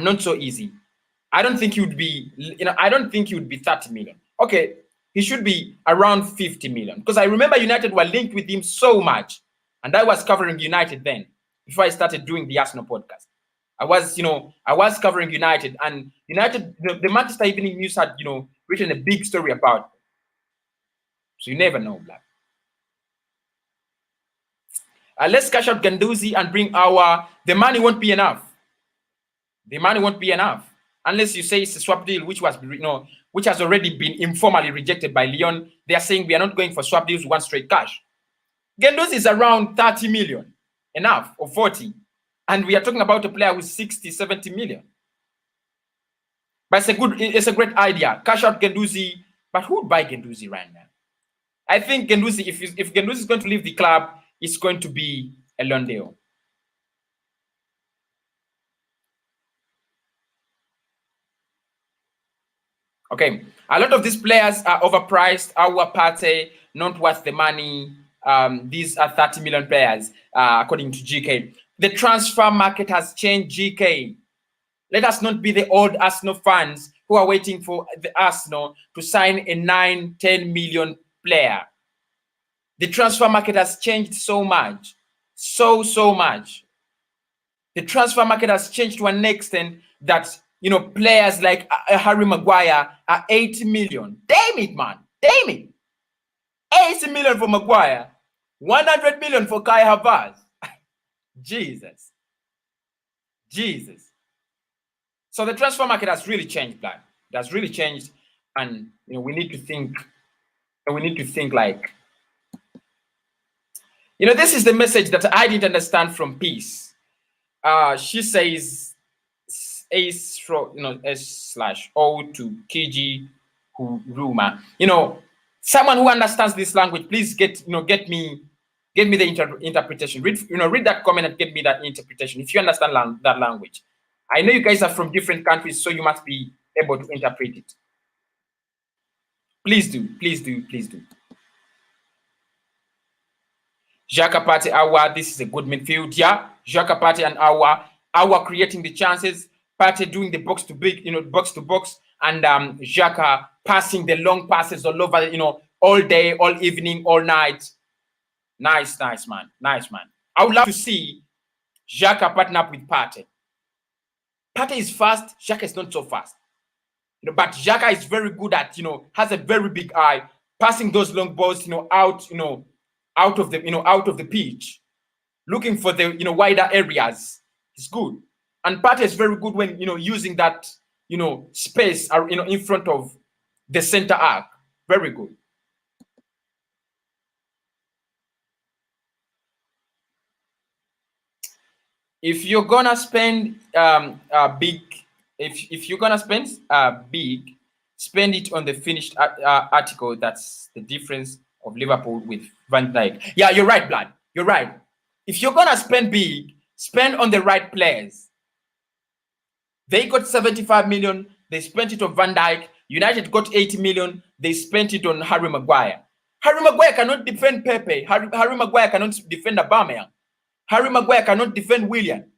don't think he would be, I don't think he would be 30 million. Okay, he should be around 50 million, because I remember United were linked with him so much, and I was covering United then before I started doing the Arsenal podcast. I was covering United, and United, the Manchester Evening News had, written a big story about it. So you never know, Black. Let's cash out Guendouzi and bring Aouar. The money won't be enough. Unless you say it's a swap deal, which has already been informally rejected by Lyon. They are saying we are not going for swap deals, we want straight cash. Guendouzi is around 30 million, enough, or 40. And we are talking about a player with 60, 70 million. But it's a great idea. Cash out Guendouzi, but who would buy Guendouzi right now? I think Guendouzi, if Guendouzi is going to leave the club, it's going to be a loan deal. Okay, a lot of these players are overpriced. Our Partey, not worth the money. These are 30 million players, according to GK. The transfer market has changed, GK. Let us not be the old Arsenal fans who are waiting for the Arsenal to sign a 9-10 million player. The transfer market has changed so much. So much. The transfer market has changed to an extent that, players like Harry Maguire are 80 million. Damn it, man. Damn it. 80 million for Maguire. 100 million for Kai Havertz. Jesus. So the transfer market has really changed, Black. It has really changed. And, we need to think like, this is the message that I didn't understand from Peace. She says A/O to KG Huruma. Someone who understands this language, please get me the interpretation. Read that comment and get me that interpretation if you understand that language. I know you guys are from different countries, so you must be able to interpret it. Please do. Xhaka, Partey, Aouar, this is a good midfield. Yeah, Xhaka, Partey, and Aouar creating the chances. Partey doing the box to box, and Xhaka passing the long passes all over, all day, all evening, all night. Nice, man. I would love to see Xhaka partner up with Partey. Partey is fast. Xhaka is not so fast. But Xhaka is very good at, has a very big eye, passing those long balls, out of the pitch, looking for the wider areas. It's good. And Partey is very good when using that space in front of the center arc. Very good. If you're gonna spend big, if you're gonna spend big, spend it on the finished article. That's the difference of Liverpool with Van Dijk. Yeah, you're right, Blood. You're right. If you're gonna spend big, spend on the right players. They got 75 million. They spent it on Van Dijk. United got 80 million. They spent it on Harry Maguire. Harry Maguire cannot defend Pepe. Harry Maguire cannot defend Aubameyang. Harry Maguire cannot defend Willian.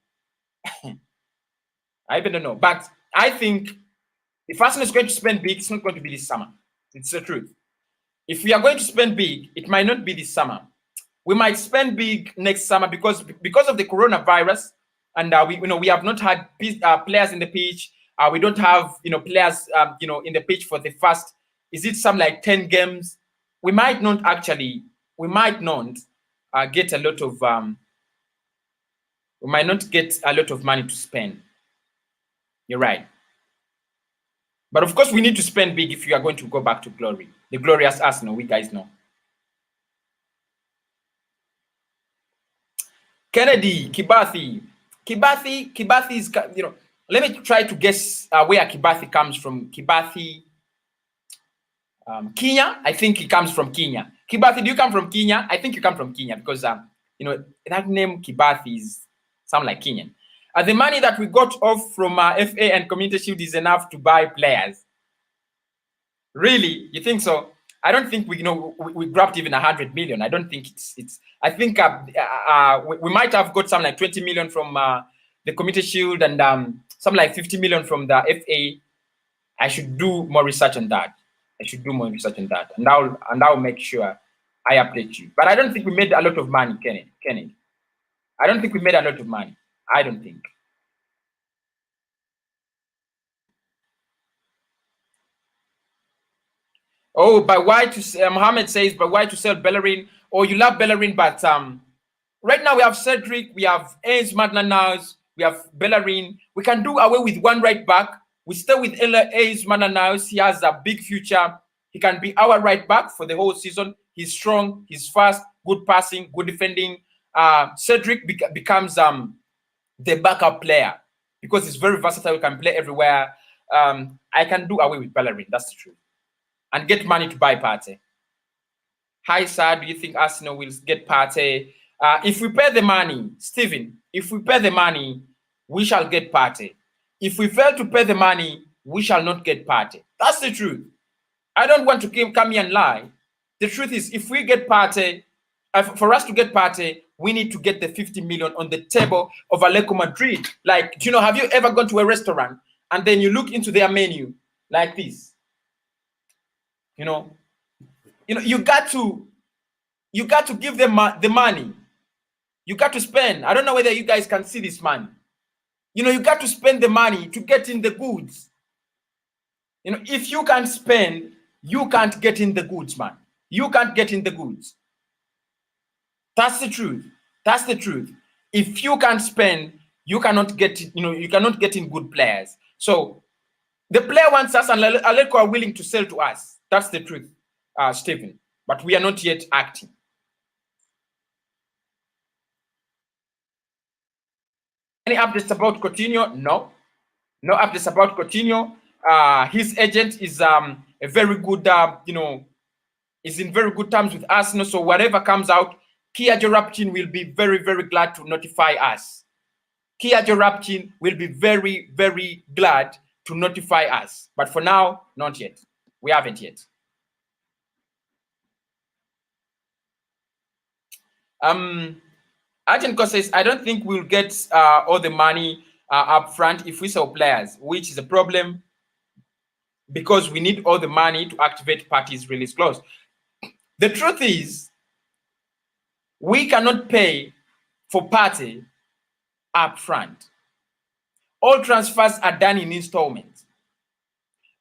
I even don't know. But I think if Arsenal is going to spend big, it's not going to be this summer. It's the truth. If we are going to spend big, it might not be this summer. We might spend big next summer because of the coronavirus, and we have not had players in the pitch. We don't have players in the pitch for the first. Is it some like 10 games? We might not get a lot of. We might not get a lot of money to spend. You're right. But of course, we need to spend big if we are going to go back to glory. The glorious Arsenal, we guys know. Kennedy, Kibathi is, let me try to guess where Kibathi comes from. Kibathi, Kenya. I think he comes from Kenya. Kibathi, do you come from Kenya? I think you come from Kenya because you know that name Kibathi is sound like Kenyan. The money that we got off from FA and Community Shield is enough to buy players. Really, you think so? I don't think we grabbed even 100 million. I don't think it's. I think we might have got something like 20 million from the Community Shield and something like 50 million from the FA. I should do more research on that. And I'll make sure I update you. But I don't think we made a lot of money, Kenny. I don't think we made a lot of money. I don't think. Oh, by why to Mohammed says, by why to sell Bellerin? Oh, you love Bellerin, but right now we have Cedric, we have Ains Maitland-Niles, we have Bellerin. We can do away with one right back. We stay with Ains Maitland-Niles. He has a big future. He can be our right back for the whole season. He's strong, he's fast, good passing, good defending. Cedric becomes the backup player because he's very versatile. He can play everywhere. I can do away with Bellerin. That's the truth. And get money to buy Partey. Hi, sir. Do you think Arsenal will get Partey? If we pay the money, Stephen, if we pay the money, we shall get Partey. If we fail to pay the money, we shall not get Partey. That's the truth. I don't want to come here and lie. The truth is, if we get Partey, for us to get Partey, we need to get the 50 million on the table of Atletico Madrid. Like, you know, have you ever gone to a restaurant and then you look into their menu like this? You know, you got to give them the money. You got to spend. I don't know whether you guys can see this money. You know, you got to spend the money to get in the goods. You know, if you can't spend, you can't get in the goods, man. You can't get in the goods. That's the truth. That's the truth. If you can't spend, you cannot get, you cannot get in good players. So the player wants us, and Atletico are willing to sell to us. That's the truth, Stephen. But we are not yet acting. Any updates about Coutinho? No. No updates about Coutinho. His agent is a very good, is in very good terms with Arsenal. So whatever comes out, Kia Jorapchin will be very, very glad to notify us. Kia Jorapchin will be very, very glad to notify us. But for now, not yet. We haven't yet. Argenco says, I don't think we'll get all the money up front if we sell players, which is a problem because we need all the money to activate Partey's release clause. The truth is, we cannot pay for Partey up front. All transfers are done in installments.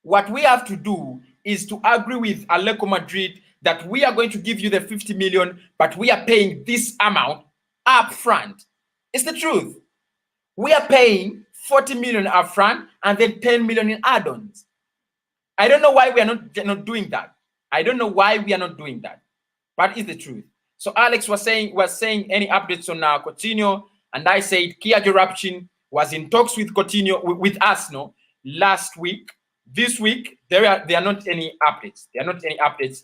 What we have to do is to agree with Atletico Madrid that we are going to give you the 50 million, but we are paying this amount up front. It's the truth. We are paying 40 million up front and then 10 million in add-ons. I don't know why we are not doing that. I don't know why we are not doing that, but it's the truth. So Alex was saying any updates on Coutinho, and I said Kia Jorapchin was in talks with Coutinho with Arsenal last week. This week there are not any updates. There are not any updates.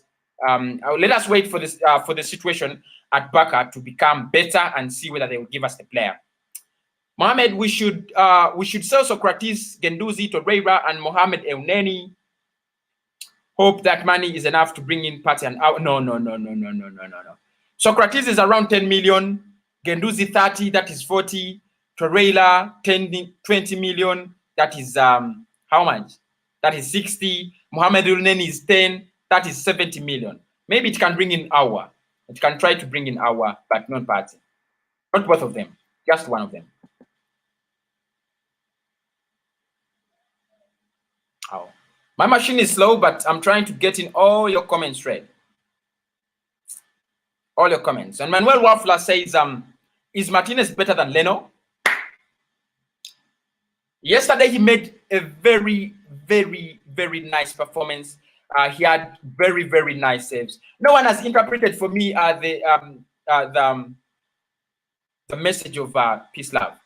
Let us wait for this for the situation at Barca to become better and see whether they will give us the player. Mohamed, we should sell Socrates, Genduzi, Torreira, and Mohamed Elneny. Hope that money is enough to bring in Partey and out. No. Socrates is around 10 million. Genduzi 30, that is 40. Torreira 20 million, that is how much? That is 60. Mohamed Elneny is 10, that is 70 million. Maybe it can bring in Aouar. It can try to bring in Aouar, but not Partey. Not both of them, just one of them. Oh. My machine is slow, but I'm trying to get in all your comments read. All your comments. And Manuel Waffler says, is Martinez better than Leno? Yesterday, he made a very, very, very nice performance. He had very, very nice saves. No one has interpreted for me the message of peace, love.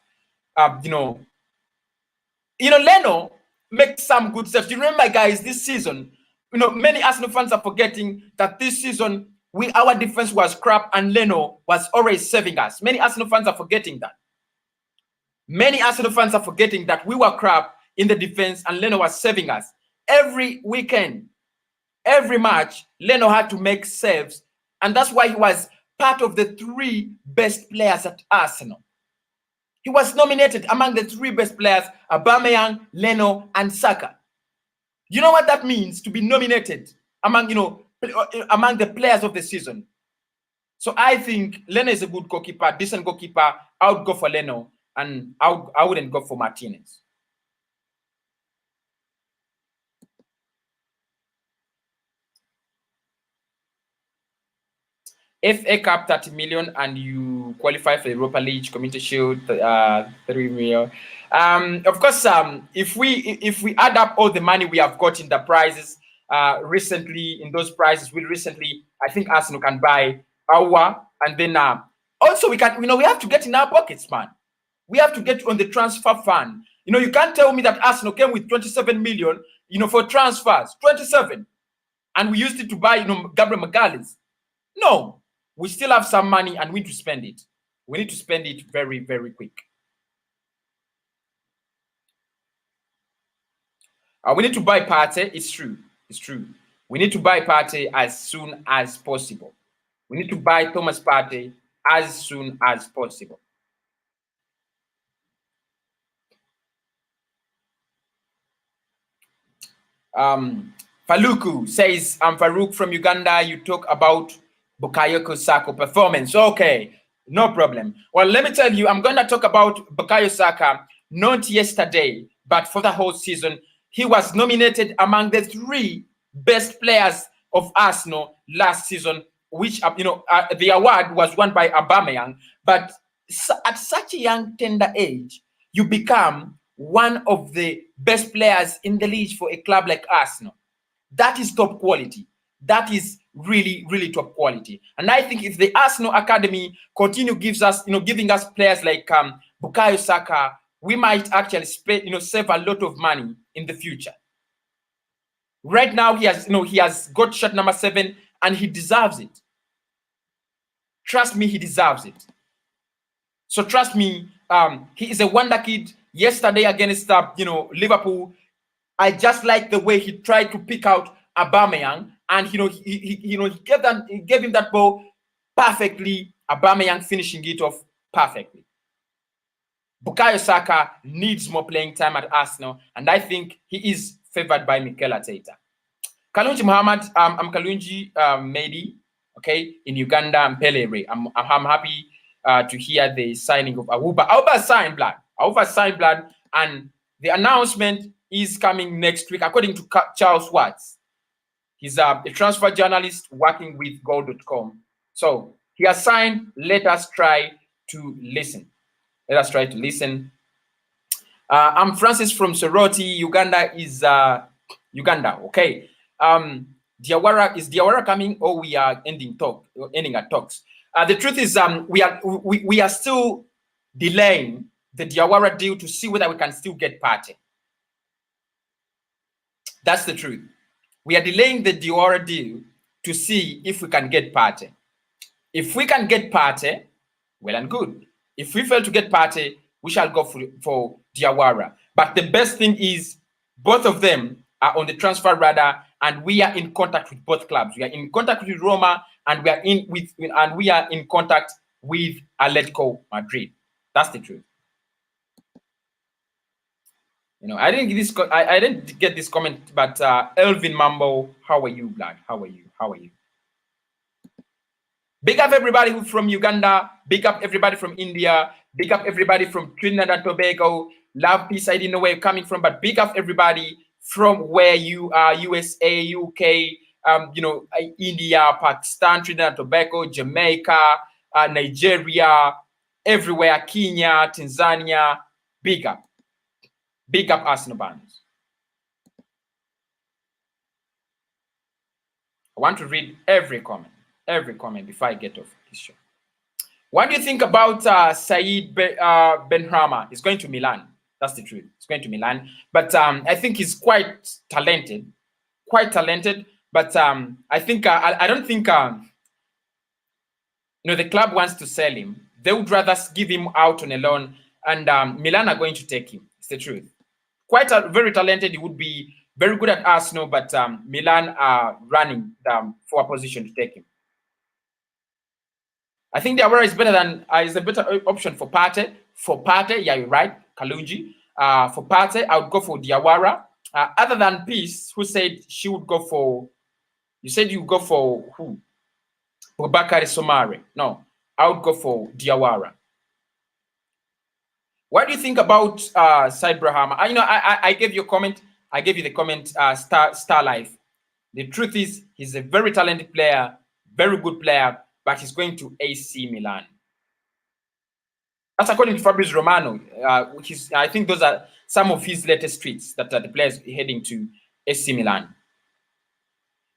Leno makes some good saves. You remember, guys, this season, many Arsenal fans are forgetting that this season Our defense was crap, and Leno was always saving us. Many Arsenal fans are forgetting that. Many Arsenal fans are forgetting that we were crap in the defense, and Leno was saving us. Every weekend, every match, Leno had to make saves, and that's why he was part of the 3 best players at Arsenal. He was nominated among the 3 best players: Aubameyang, Leno, and Saka. You know what that means, to be nominated among, among the players of the season? So I think Leno is a good goalkeeper, decent goalkeeper. I would go for Leno, and I wouldn't go for Martinez. FA Cup 30 million, and you qualify for the Europa League, Community Shield 3 million. Of course, if we add up all the money we have got in the prizes recently, I think Arsenal can buy Aouar, and then also we can, we have to get in our pockets, man. We have to get on the transfer fund. You can't tell me that Arsenal came with 27 million, for transfers, 27, and we used it to buy, Gabriel Magalhaes. No. We still have some money, and we need to spend it. We need to spend it very, very quick. We need to buy Partey. It's true. It's true. We need to buy Partey as soon as possible. We need to buy Thomas Partey as soon as possible. Faluku says, I'm Farouk from Uganda. You talk about Bukayo Saka performance. Okay, no problem. Well, let me tell you, I'm going to talk about Bukayo Saka, not yesterday, but for the whole season. He was nominated among the 3 best players of Arsenal last season, which, the award was won by Aubameyang. But at such a young, tender age, you become one of the best players in the league for a club like Arsenal. That is top quality. That is really, really top quality. And I think if the Arsenal Academy continue giving us players like Bukayo Saka, we might actually save a lot of money in the future. Right now, he has got shirt number 7, and he deserves it. Trust me, he deserves it. So trust me, he is a wonder kid. Yesterday against Liverpool, I just like the way he tried to pick out Aubameyang, and he gave him that ball perfectly. Aubameyang finishing it off perfectly. Bukayo Saka needs more playing time at Arsenal, and I think he is favored by Mikel Arteta. Kalunji Muhammad, I'm Kalunji Medi, okay, in Uganda. I'm Pelere. I'm happy to hear the signing of Aouar. Aouar signed blood. Aouar signed blood, and the announcement is coming next week, according to Charles Watts. He's a transfer journalist working with Goal.com. So he has signed. Let us try to listen. Let us try to listen. I'm Francis from Soroti. Uganda is Uganda. Okay. Is Diawara coming, or we are ending our talks? The truth is, we are still delaying the Diawara deal to see whether we can still get Partey. That's the truth. We are delaying the Diawara deal to see if we can get Partey. If we can get Partey, well and good. If we fail to get Partey, we shall go for Diawara. But the best thing is both of them are on the transfer radar, and we are in contact with both clubs. We are in contact with Roma, and we are in contact with Atletico Madrid. That's the truth. I didn't get this comment, but Elvin Mambo, how are you, blood? How are you? Big up everybody who's from Uganda. Big up everybody from India. Big up everybody from Trinidad and Tobago. Love, peace. I didn't know where you're coming from, but big up everybody from where you are: USA, UK, India, Pakistan, Trinidad and Tobago, Jamaica, Nigeria, everywhere, Kenya, Tanzania. Big up. Big up Arsenal fans. I want to read every comment before I get off this show. What do you think about Said Benrahma? He's going to Milan. That's the truth. He's going to Milan. But I think he's quite talented. But I think I don't think the club wants to sell him. They would rather give him out on a loan, and Milan are going to take him. It's the truth. Quite very talented. He would be very good at Arsenal, but Milan are running for a position to take him. I think Aouar is better than is a better option for Partey. For Partey, yeah, you're right, Kalunji. For Partey, I would go for Diawara. Other than Peace, who said she would go for, you said you go for who? Bakari Somare. No, I would go for Diawara. What do you think about Cybrahama? I gave you a comment. I gave you the comment, Star Life. The truth is, he's a very talented player, very good player, but he's going to AC Milan. That's according to Fabrizio Romano. I think those are some of his latest tweets that the players heading to AC Milan.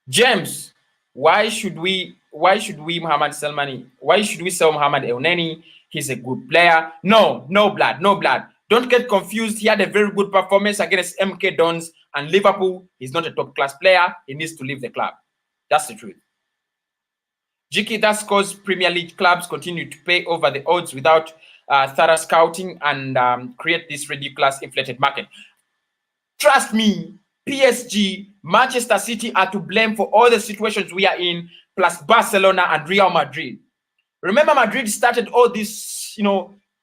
James, why should we Mohamed Salmani? Why should we sell Mohamed Elneny? He's a good player. No blood. Don't get confused. He had a very good performance against MK Dons and Liverpool. He's not a top class player. He needs to leave the club. That's the truth. Jiki, that's because Premier League clubs continue to pay over the odds without thorough scouting and create this ridiculous inflated market. Trust me, PSG, Manchester City are to blame for all the situations we are in, plus Barcelona and Real Madrid. Remember, Madrid started all this,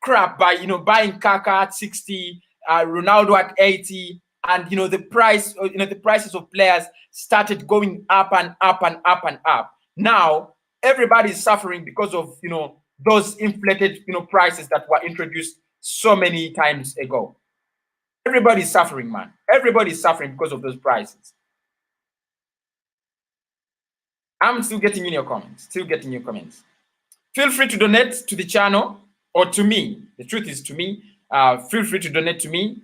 crap by, buying Kaká at 60, Ronaldo at 80, and the prices of players started going up and up and up and up. Now everybody is suffering because of those inflated prices that were introduced so many times ago. Everybody's suffering, man. Everybody's suffering because of those prices. I'm still getting in your comments. Feel free to donate to the channel or to me. The truth is to me. Feel free to donate to me.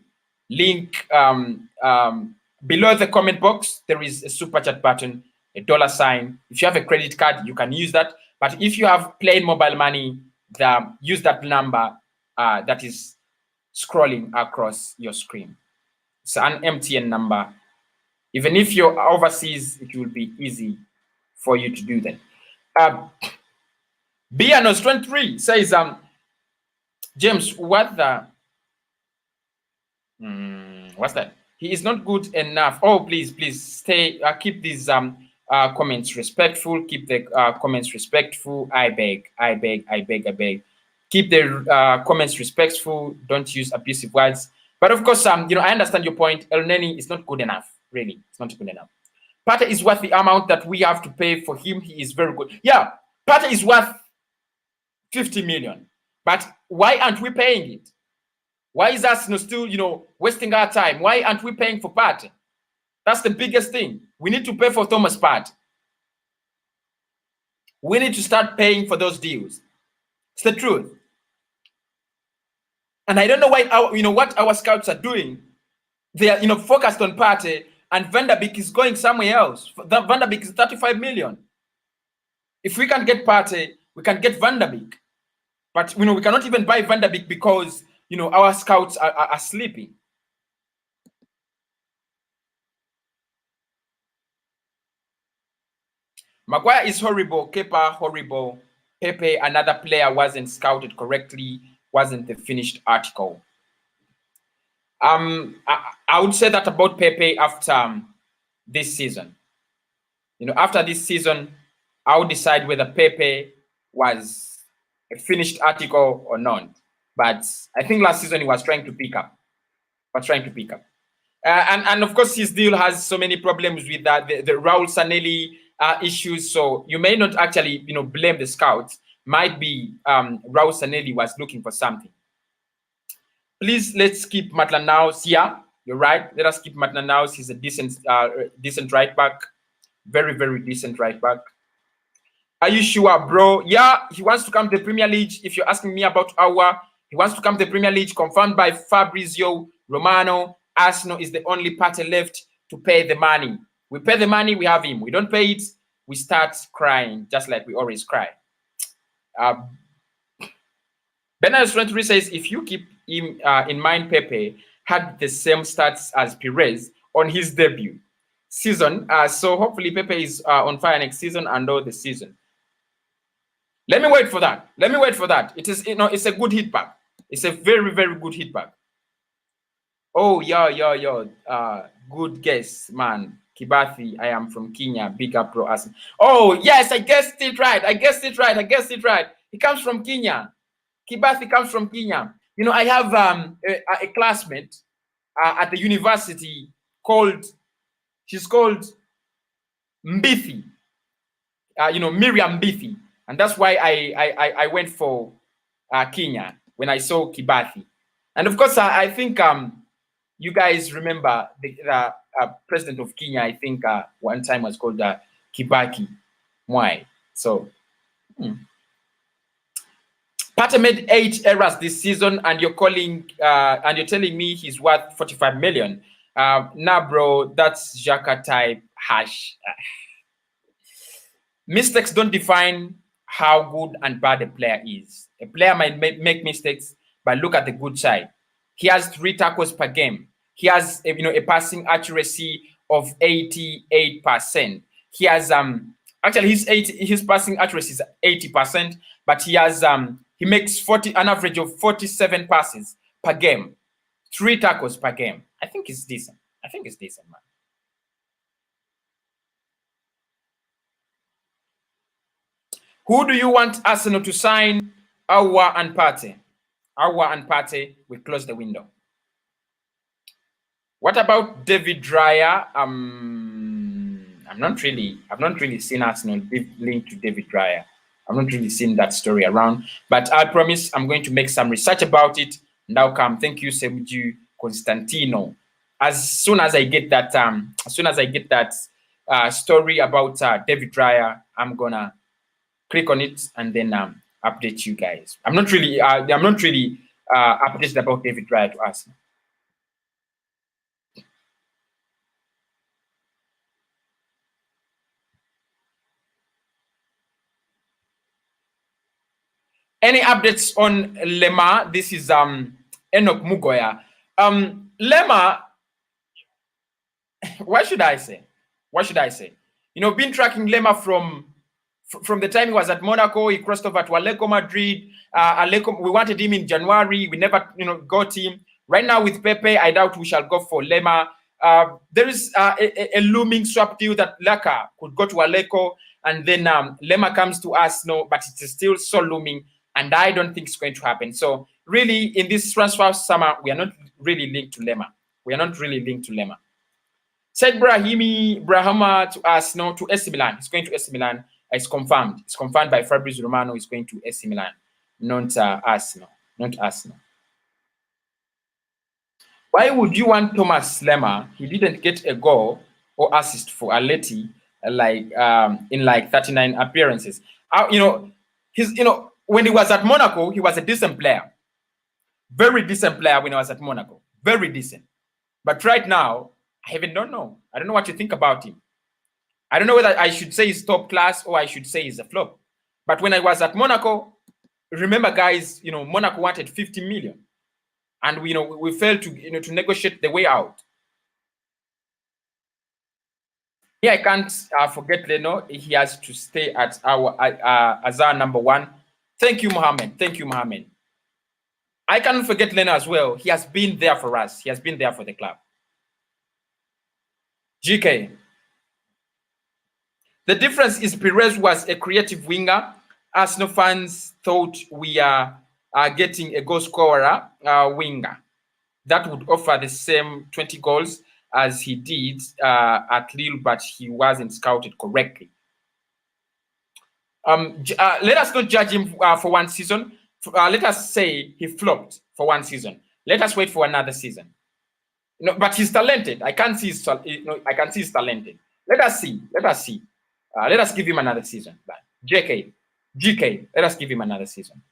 Link below the comment box. There is a super chat button, a $sign. If you have a credit card, you can use that. But if you have plain mobile money, use that number that is scrolling across your screen. It's an MTN number. Even if you're overseas, it will be easy for you to do that. Bianos 23 says, James, what's that? He is not good enough. Oh, please stay. Keep these comments respectful. Keep the comments respectful. I beg. Keep the comments respectful. Don't use abusive words. But of course, I understand your point. Elneny is not good enough. Really, it's not good enough. Partey is worth the amount that we have to pay for him. He is very good. Yeah, Partey is worth 50 million. But why aren't we paying it? Why is us still, wasting our time? Why aren't we paying for Partey? That's the biggest thing. We need to pay for Thomas Partey. We need to start paying for those deals. It's the truth. And I don't know why what our scouts are doing. They are focused on Partey, and Van der Beek is going somewhere else. Van der Beek is 35 million. If we can get Partey, we can get Van der Beek. But we cannot even buy Van der Beek because our scouts are sleeping. Maguire is horrible. Kepa horrible. Pepe, another player, wasn't scouted correctly. Wasn't the finished article. I would say that about Pepe after this season. After this season, I would decide whether Pepe was a finished article or not. But I think last season he was trying to pick up. And of course, his deal has so many problems with the Raul Sanelli issues. So you may not actually blame the scouts. Might be Raul Sanelli was looking for something. Please, let's keep Maitland-Niles here. You're right. Let us keep Maitland-Niles. He's a decent right back. Very, very decent right back. Are you sure, bro? Yeah, he wants to come to the Premier League. If you're asking me about Aouar, he wants to come to the Premier League, confirmed by Fabrizio Romano. Arsenal is the only party left to pay the money. We pay the money, we have him. We don't pay it, we start crying, just like we always cry. Bernard 23 says, if you keep him in mind, Pepe had the same stats as Perez on his debut season. So hopefully Pepe is on fire next season and all the season. Let me wait for that. Let me wait for that. It is, it's a good hit back. It's a very, very good hit back. Oh, yo. Good guess, man. Kibathi, I am from Kenya. Big up, bro. Oh, yes, I guessed it right. I guessed it right. He comes from Kenya. Kibathi comes from Kenya. I have a classmate at the university she's called Mbithi. Miriam Mbithi. And that's why I went for Kenya when I saw Kibathi. And of course, I think you guys remember the president of Kenya, I think one time was called Kibaki Mwai. So, Partey made 8 errors this season, and you're telling me he's worth 45 million. Nah, bro, that's Xhaka type hash. Mistakes don't define how good and bad a player is. A player might make mistakes, but look at the good side. He has 3 tackles per game. He has a passing accuracy of 88%. He has actually his passing accuracy is 80%, but he makes an average of 47 passes per game, 3 tackles per game. I think it's decent. Man. Who do you want Arsenal to sign? Aouar and Partey. Aouar and Partey will close the window. What about David Raya? I've not really seen Arsenal linked to David Raya. I've not really seen that story around, but I promise I'm going to make some research about it. Now come. Thank you, Sebju Constantino. As soon as I get that story about David Raya, I'm gonna click on it and then update you guys. I'm not really updated about David Raya to Arsenal. Any updates on Lema? This is Enoch Mugoya. Lema, what should I say? Been tracking Lema from the time he was at Monaco. He crossed over to Atletico Madrid. We wanted him in January. We never, got him. Right now with Pepe, I doubt we shall go for Lema. There is a looming swap deal that Laka could go to Atletico, and then Lema comes to Arsenal, but it's still so looming, and I don't think it's going to happen. So really, in this transfer summer, we are not really linked to Lema. Said Brahima to Arsenal, to AC Milan. He's going to AC Milan. It's confirmed. It's confirmed by Fabrizio Romano. He's going to AC Milan, not Arsenal. Why would you want Thomas Lemar? He didn't get a goal or assist for Atleti in 39 appearances. When he was at Monaco, he was a decent player. Very decent player when he was at Monaco. Very decent. But right now, I don't know. I don't know what you think about him. I don't know whether I should say he's top class or I should say he's a flop. But when I was at Monaco, remember, guys, Monaco wanted 50 million. And we failed to negotiate the way out. Yeah, I can't forget Leno. He has to stay at as our number 1. Thank you, Mohammed. I can't forget Leno as well. He has been there for us. He has been there for the club. GK. The difference is Perez was a creative winger. Arsenal fans thought we are getting a goal scorer winger that would offer the same 20 goals as he did at Lille, but he wasn't scouted correctly. Let us not judge him for one season. Let us say he flopped for one season. Let us wait for another season. But he's talented. I can see he's talented. Let us see. Let us give him another season. GK, let us give him another season.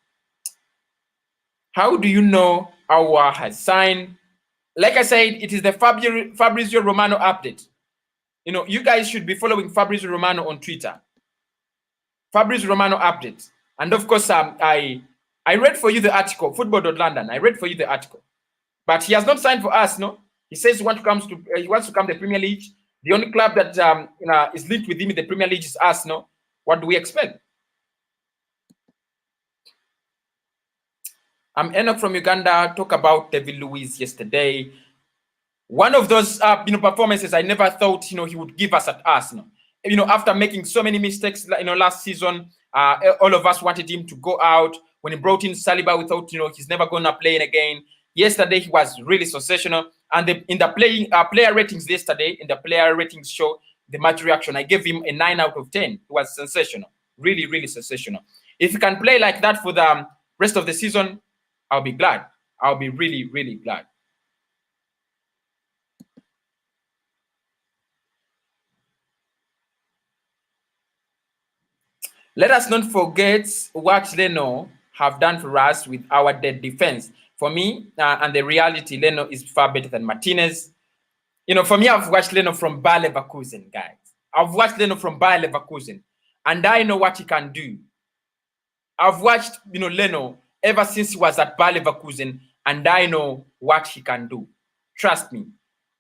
How do you know Aouar has signed? Like I said, it is the Fabrizio Romano update. You guys should be following Fabrizio Romano on Twitter. Fabrizio Romano update. And of course, I read for you the article, Football.London. I read for you the article. But he has not signed for us, no? He says he wants to come to the Premier League. The only club that is linked with him in the Premier League is Arsenal. What do we expect? I'm Enoch from Uganda. Talk about David Luiz yesterday. One of those performances I never thought he would give us at Arsenal. After making so many mistakes last season, all of us wanted him to go out. When he brought in Saliba, we thought he's never gonna play again. Yesterday he was really sensational, and in the player ratings yesterday, in the player ratings show, the match reaction, I gave him a 9 out of 10. It was sensational, really, really sensational. If he can play like that for the rest of the season, I'll be glad. I'll be really, really glad. Let us not forget what Leno have done for us with our dead defense. For me, and the reality, Leno is far better than Martinez. For me, I've watched Leno from Bayer Leverkusen, guys. I've watched Leno from Bayer Leverkusen, and I know what he can do. I've watched, Leno ever since he was at Bayer Leverkusen, and I know what he can do. Trust me.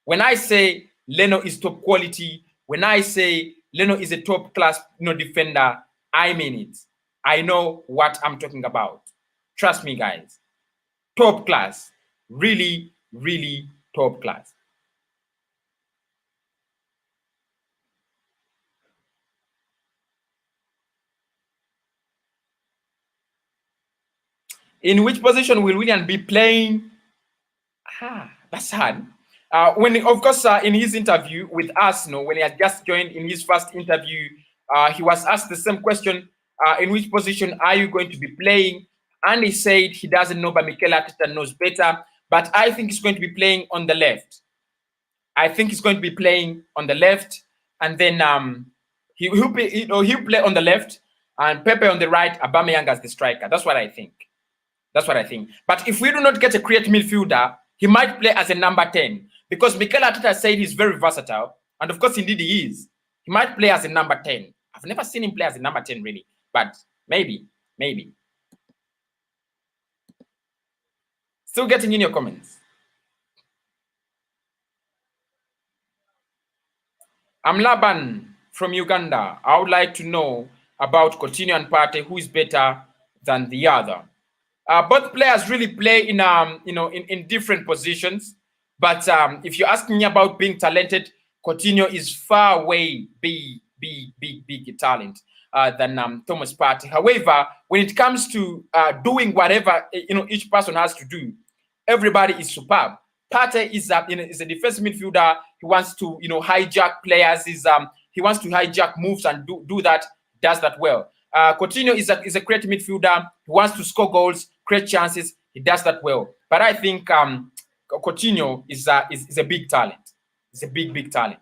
When I say Leno is top quality, when I say Leno is a top class, defender, I mean it. I know what I'm talking about. Trust me, guys. Top class. Really, really top class. In which position will Willian be playing? That's hard. Of course, in his interview with Arsenal, when he had just joined in his first interview, he was asked the same question, in which position are you going to be playing? And he said he doesn't know, but Mikel Arteta knows better. But I think he's going to be playing on the left. I think he's going to be playing on the left. And then he'll play on the left, and Pepe on the right, Aubameyang as the striker. That's what I think. That's what I think. But if we do not get a creative midfielder, he might play as a number 10. Because Mikel Arteta said he's very versatile. And of course, indeed he is. He might play as a number 10. I've never seen him play as a number 10, really. But maybe. Still getting in your comments. I'm Laban from Uganda. I would like to know about Coutinho and Partey, who is better than the other. Both players really play in different positions. But if you ask me about being talented, Coutinho is far away big talent than Thomas Partey. However, when it comes to doing whatever each person has to do, everybody is superb. Partey is a defensive midfielder. He wants to hijack players. He wants to hijack moves and do that. Does that well. Coutinho is a creative midfielder. He wants to score goals, create chances. He does that well. But I think Coutinho is a big talent. It's a big talent.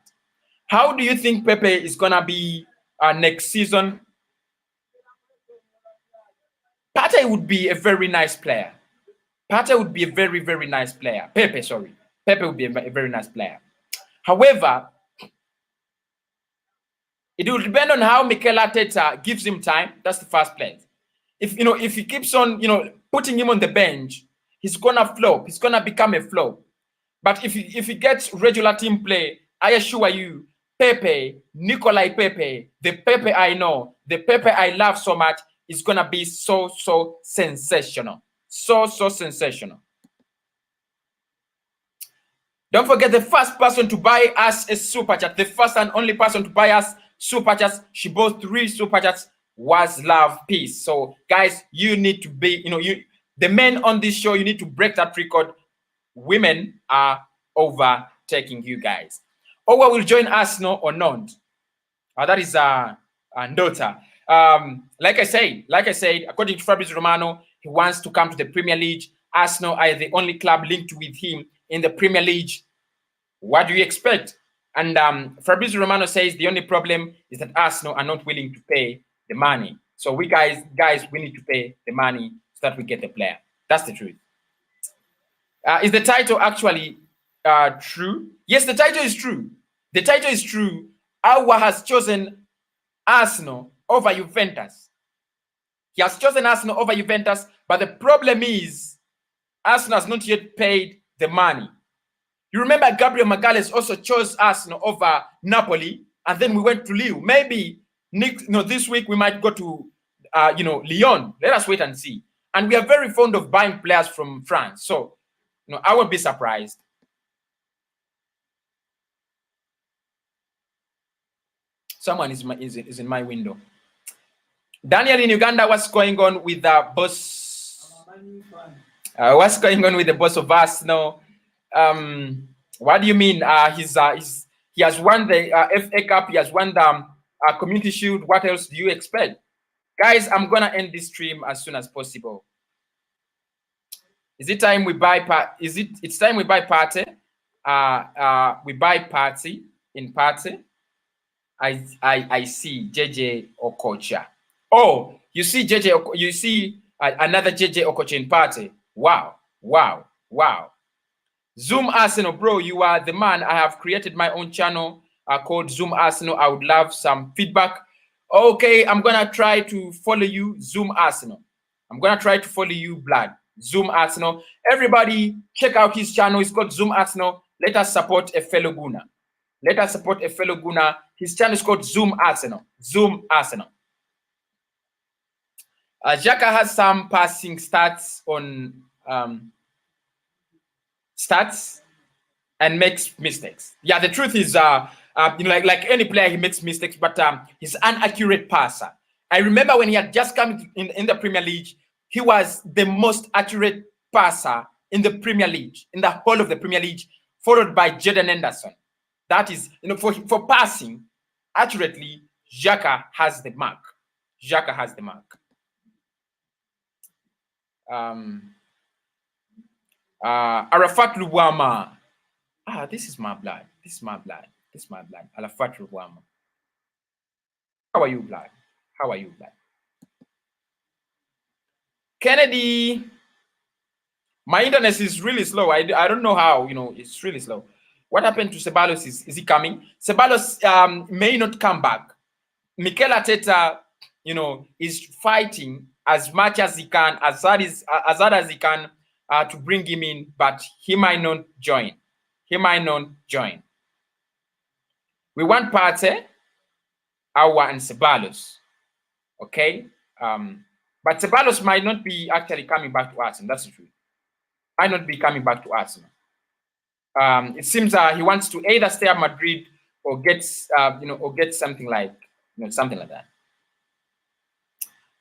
How do you think Pepe is gonna be next season? Partey would be a very nice player. Partey would be a very nice player. Pepe would be a very nice player. However, it will depend on how Mikel Arteta gives him time. That's the first place. If he keeps on putting him on the bench, he's gonna flop. He's gonna become a flop. But if he gets regular team play, I assure you, Nicolai Pepe, the Pepe I know, the Pepe I love so much, is gonna be so sensational. So sensational. Don't forget, the first person to buy us a super chat, the first and only person to buy us super chats, she bought 3 super chats, was Love Peace. So guys, you need to be, the men on this show, you need to break that record. Women are overtaking you guys. Aouar will join Arsenal or not? That is Ndota. Like I said, according to Fabrizio Romano, he wants to come to the Premier League. Arsenal are the only club linked with him in the Premier League. What do you expect? And Fabrizio Romano says the only problem is that Arsenal are not willing to pay the money. So we guys, we need to pay the money so that we get the player. That's the truth. Is the title actually true? Yes, the title is true. The title is true. Aouar has chosen Arsenal over Juventus. He has chosen Arsenal over Juventus, but the problem is Arsenal has not yet paid the money. You remember Gabriel Magalhaes also chose Arsenal over Napoli, and then we went to Lille. Maybe this week we might go to Lyon. Let us wait and see. and we are very fond of buying players from France. So, I won't be surprised. Someone is in my window. Daniel in Uganda, what's going on with the boss? What's going on with the boss of Arsenal? What do you mean? He has won the FA Cup. He has won the Community Shield. What else do you expect? Guys, I'm going to end this stream as soon as possible. Is it time we buy it's time we buy Partey? We buy Partey in Partey. I see JJ Okocha. Oh, you see you see another JJ Okocha in Partey. Wow. Zoom Arsenal, bro, you are the man. I have created my own channel called Zoom Arsenal. I would love some feedback. Okay, I'm gonna try to follow you, Zoom Arsenal. I'm gonna try to follow you, Blood. Zoom Arsenal. Everybody, check out his channel. It's called Zoom Arsenal. Let us support a fellow Gooner. Let us support a fellow Gooner. His channel is called Zoom Arsenal. Zoom Arsenal. Xhaka has some passing stats on stats and makes mistakes. Yeah, the truth is, like any player, he makes mistakes, but he's an accurate passer. I remember when he had just come in the Premier League, he was the most accurate passer in the Premier League, in the whole of the Premier League, followed by Jadon Henderson. That is, for passing accurately, Xhaka has the mark. Xhaka has the mark. Arafat Lubwama. This is my blood. This is my blood. This is my blood. Arafat Lubwama. How are you, blood? How are you, blood? Kennedy. My internet is really slow. I don't know how, it's really slow. What happened to Ceballos? Is he coming? Ceballos may not come back. Mikel Arteta, is fighting as much as he can, as hard as he can, to bring him in, but he might not join. He might not join. We want Partey, Aouar, and Ceballos. Okay? But Ceballos might not be actually coming back to Arsenal. That's the truth. Might not be coming back to Arsenal. It seems he wants to either stay at Madrid or get something like that.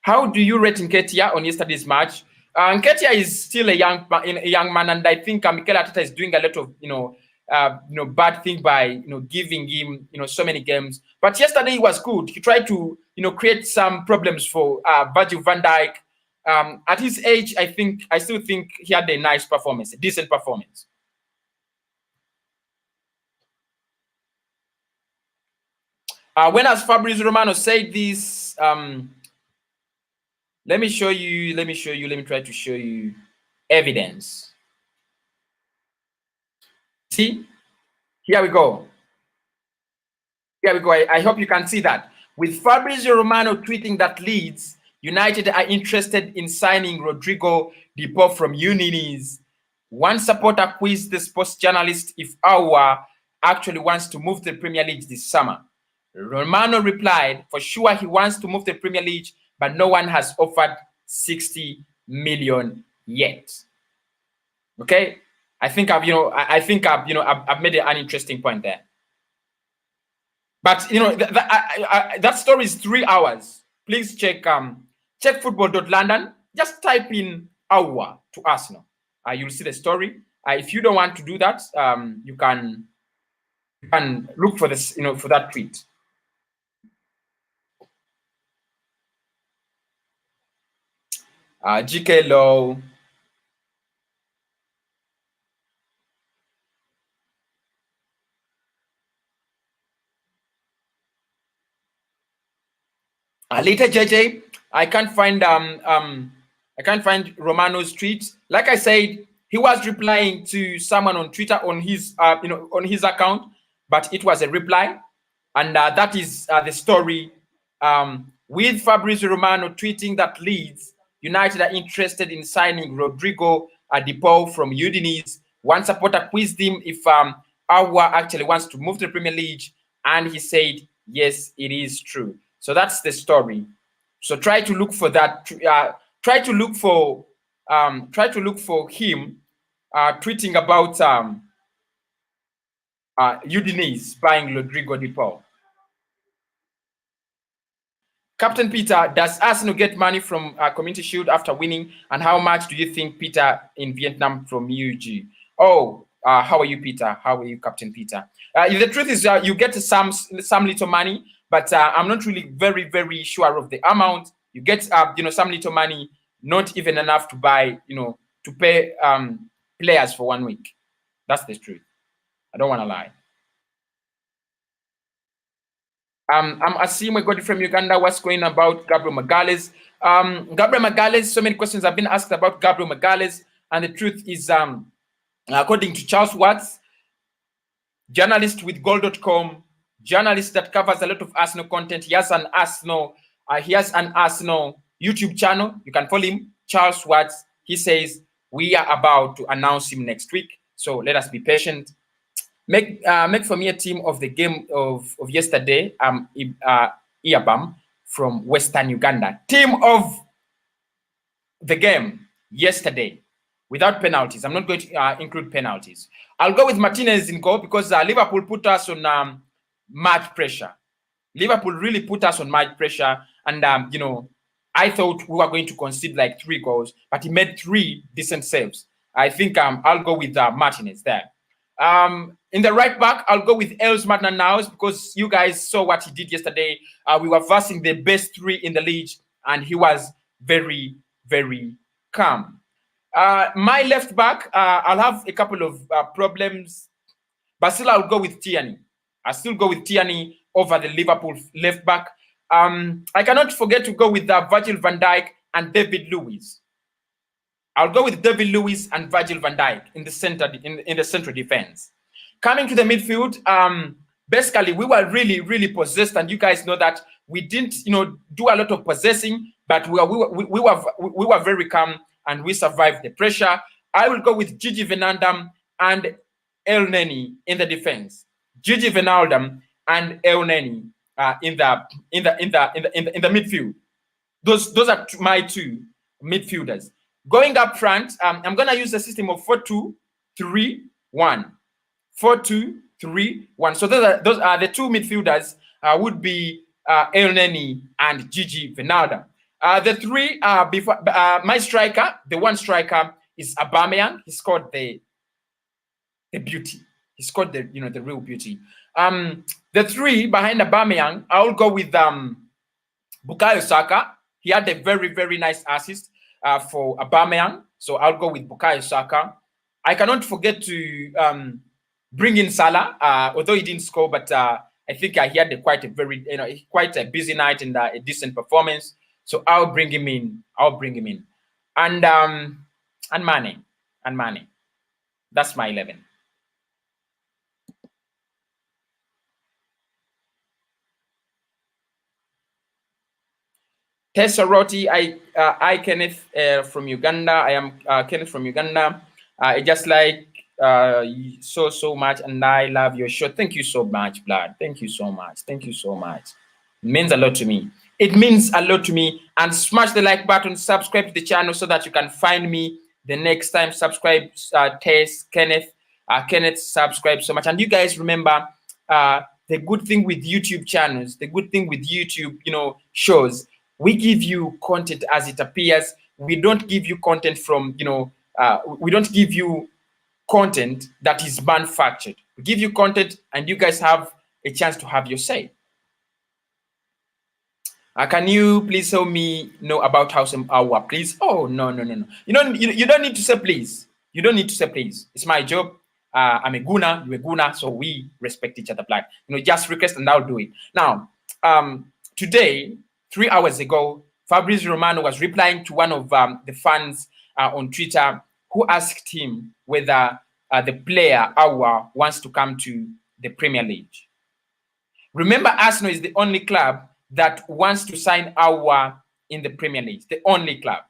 How do you rate Nketiah on yesterday's match? Nketiah is still a young man, and I think Mikel Arteta is doing a lot of bad thing by giving him so many games. But yesterday he was good. He tried to create some problems for Virgil van Dijk. At his age, I still think he had a nice performance, a decent performance. When has Fabrizio Romano said this? Let me show you. Let me try to show you evidence. See, here we go. Here we go. I hope you can see that. With Fabrizio Romano tweeting that Leeds United are interested in signing Rodrigo De Paul from Udinese, one supporter quizzed the sports journalist if Aouar actually wants to move to the Premier League this summer. Romano replied, for sure he wants to move to the Premier League, but no one has offered 60 million yet. Okay, I think I've made an interesting point there. But that story is 3 hours. Please check football.london. Just type in Aouar to Arsenal. You'll see the story. If you don't want to do that, you can look for this, for that tweet. GK Low. Later, JJ, I can't find Romano's tweet. Like I said, he was replying to someone on Twitter on his account, but it was a reply, and that is the story. With Fabrizio Romano tweeting that Leeds United are interested in signing Rodrigo De Paul from Udinese. One supporter quizzed him if Aouar actually wants to move to the Premier League, and he said, yes, it is true. So that's the story. So try to look for that Try to look for him tweeting about Udinese buying Rodrigo de Paul. Captain Peter, does Arsenal get money from Community Shield after winning? And how much do you think Peter in Vietnam from UG? Oh, how are you, Peter? How are you, Captain Peter? The truth is you get some little money, but I'm not really very sure of the amount. You get some little money, not even enough to buy, to pay players for 1 week. That's the truth. I don't want to lie. I'm Asimwe Godfrey from Uganda. What's going about Gabriel Magalhaes? Gabriel Magalhaes, so many questions have been asked about Gabriel Magalhaes, and the truth is, according to Charles Watts, journalist with Goal.com, journalist that covers a lot of Arsenal content. He has an Arsenal YouTube channel. You can follow him, Charles Watts. He says we are about to announce him next week, so let us be patient. Make for me a team of the game of yesterday. Iabam from Western Uganda. Team of the game yesterday without penalties. I'm not going to include penalties. I'll go with Martinez in goal because Liverpool put us on much pressure. Liverpool really put us on much pressure, and I thought we were going to concede like 3 goals, but he made 3 decent saves. I think I'll go with Martinez there. In the right back, I'll go with Els Maitland-Niles because you guys saw what he did yesterday. We were versing the best 3 in the league, and he was very calm. My left back, I'll have a couple of problems, but still I'll go with Tierney. I still go with Tierney over the Liverpool left back. I cannot forget to go with Virgil van Dijk and David Luiz. I'll go with David Luiz and Virgil van Dijk in the center, in the central defense. Coming to the midfield, basically we were really possessed, and you guys know that we didn't, do a lot of possessing, but we were very calm and we survived the pressure. I will go with Gigi Wijnaldum and El Neni in the defense. Gigi Wijnaldum and El Neni in the midfield. Those are my 2 midfielders. Going up front, I'm gonna use the system of 4-2-3-1. 4-2-3-1. So those are the 2 midfielders. Would be El Neni and Gigi Wijnaldum. The 3 before my striker. The 1 striker is Aubameyang. He scored the beauty. He scored the the real beauty. The 3 behind Aubameyang, I will go with Bukayo Saka. He had a very nice assist for Aubameyang, so I'll go with Bukayo Saka. I cannot forget to bring in Salah, although he didn't score, but I think he had quite a busy night and a decent performance. So I'll bring him in. And Mane. That's my 11. Tesseroti, I Kenneth from Uganda. I am Kenneth from Uganda. I just like you so much, and I love your show. Thank you so much, Blood. Thank you so much. It means a lot to me. It means a lot to me. And smash the like button, subscribe to the channel so that you can find me the next time. Subscribe, Tess, Kenneth. Kenneth, subscribe so much. And you guys remember the good thing with YouTube channels, the good thing with YouTube, shows. We give you content as it appears. We don't give you content from, we don't give you content that is manufactured. We give you content and you guys have a chance to have your say. Can you please tell me about House Aouar, please? Oh, no. You don't need to say please. You don't need to say please. It's my job. I'm a Guna, you're a Guna, so we respect each other. Like, just request and I'll do it. Now, today, 3 hours ago, Fabrizio Romano was replying to one of the fans on Twitter who asked him whether the player Aouar wants to come to the Premier League. Remember, Arsenal is the only club that wants to sign Aouar in the Premier League, the only club.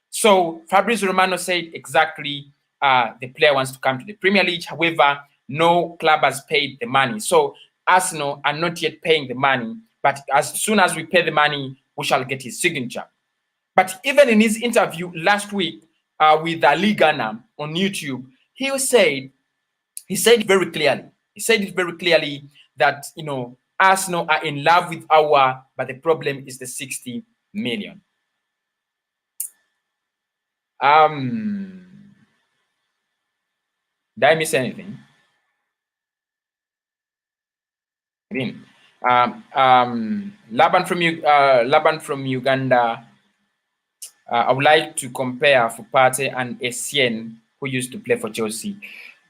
So Fabrizio Romano said exactly the player wants to come to the Premier League. However, no club has paid the money. So Arsenal are not yet paying the money, but as soon as we pay the money, we shall get his signature. But even in his interview last week with Ligana on YouTube, he said it very clearly. He said it very clearly that, you know, Arsenal are in love with Aouar, but the problem is the 60 million. Did I miss anything? Laban from Uganda. I would like to compare for Partey and Essien, who used to play for Chelsea.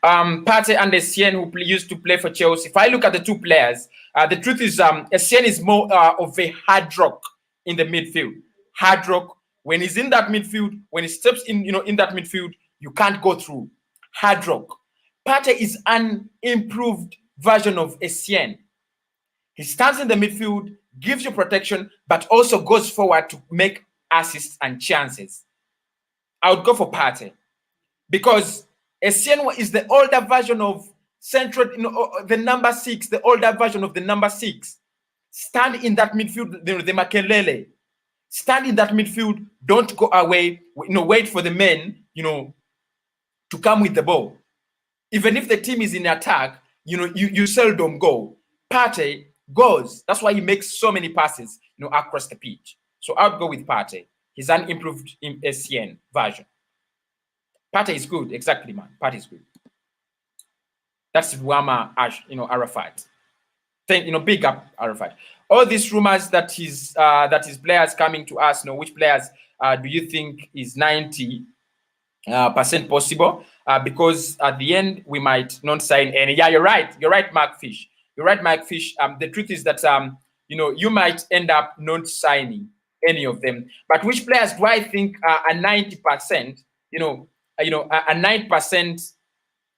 Partey and Essien, who used to play for Chelsea. If I look at the two players, the truth is, Essien is more of a hard rock in the midfield. Hard rock. When he's in that midfield, when he steps in, you know, in that midfield, you can't go through. Hard rock. Partey is an improved version of Essien. He stands in the midfield, gives you protection, but also goes forward to make assists and chances. I would go for Partey because Essien is the older version of central, you know, the number 6, the older version of the number 6. Stand in that midfield, the Makelele. Stand in that midfield. Don't go away. You know, wait for the men, you know, to come with the ball. Even if the team is in attack, you know, you seldom go. Partey goes. That's why he makes so many passes, you know, across the pitch. So I'll go with Partey. He's an improved Essien version. Partey is good, exactly, man. Partey is good. That's Wama, you know, Arafat. Thank, you know, big up Arafat. All these rumors that his players coming to us, you know, which players do you think is 90% possible? Because at the end we might not sign any. Yeah, you're right. You're right, Mark Fish. You're right, Mark Fish. The truth is that you know, you might end up not signing any of them. But which players do I think are 90%? You know, a 9%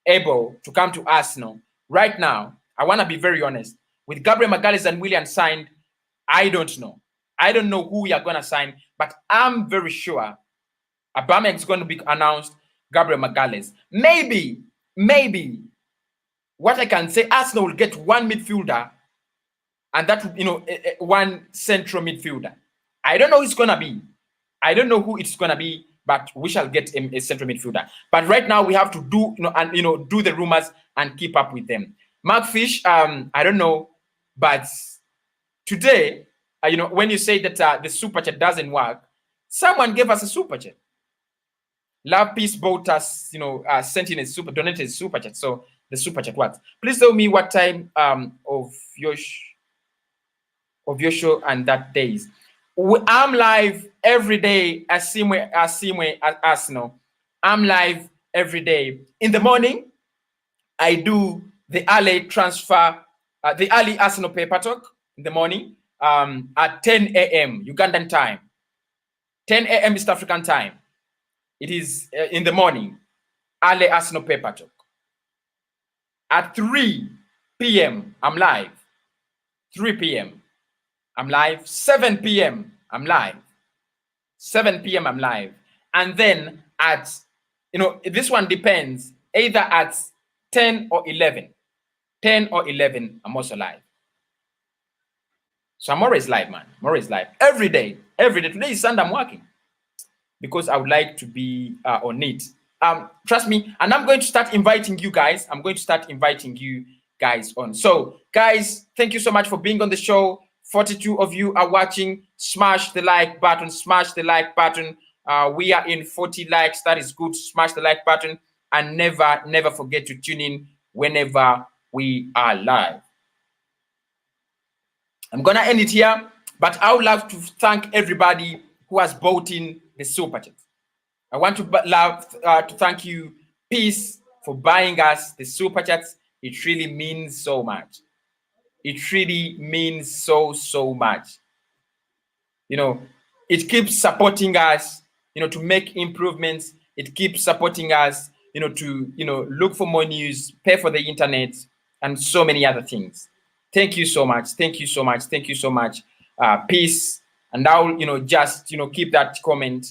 able to come to Arsenal right now? I want to be very honest. With Gabriel Magalhaes and Willian signed, I don't know. I don't know who we are going to sign, but I'm very sure Aubameyang is going to be announced. Gabriel Magalhaes. Maybe what I can say, Arsenal will get one midfielder, and that, you know, one central midfielder. I don't know who it's gonna be. I don't know who it's gonna be, but we shall get a central midfielder. But right now we have to do, you know, and you know, do the rumors and keep up with them. Mark Fish, I don't know, but today, you know, when you say that the super chat doesn't work, someone gave us a super chat. Love Peace bought us, you know, sent in a donated super chat. So the super chat works. Please tell me what time of your show and that days. I'm live every day at Arsenal. I'm live every day. In the morning, I do the early transfer, the early Arsenal paper talk in the morning at 10 a.m. Ugandan time. 10 a.m. East African time. It is in the morning, early Arsenal paper talk. At 3 p.m., I'm live. 3 p.m., I'm live. 7 p.m., I'm live. 7 p.m., I'm live. And then at, you know, this one depends, either at 10 or 11. 10 or 11, I'm also live. So I'm always live, man. I'm always live. Every day. Every day. Today is Sunday, I'm working, because I would like to be on it. Trust me, and I'm going to start inviting you guys. I'm going to start inviting you guys on. So, guys, thank you so much for being on the show. 42 of you are watching. Smash the like button. Smash the like button. We are in 40 likes. That is good. Smash the like button. And never forget to tune in whenever we are live. I'm going to end it here, but I would love to thank everybody who has bought in the super chat. I want to thank you, Peace, for buying us the super chats. It really means so much. It really means so much. You know, it keeps supporting us, you know, to make improvements. It keeps supporting us, you know, to, you know, look for more news, pay for the internet, and so many other things. Thank you so much. Thank you so much. Thank you so much. Peace. And I'll, you know, just, you know, keep that comment.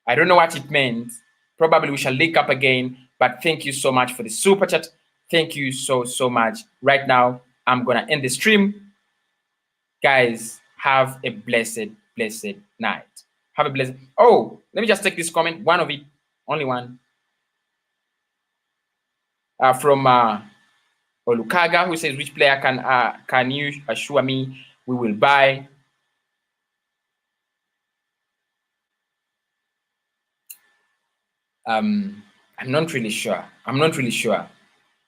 I don't know what it meant. Probably we shall link up again. But thank you so much for the super chat. Thank you so much. Right now, I'm going to end the stream. Guys, have a blessed night. Have a blessed. Oh, let me just take this comment. One of it, only one. From Olukaga, who says, which player can you assure me we will buy? I'm not really sure. I'm not really sure.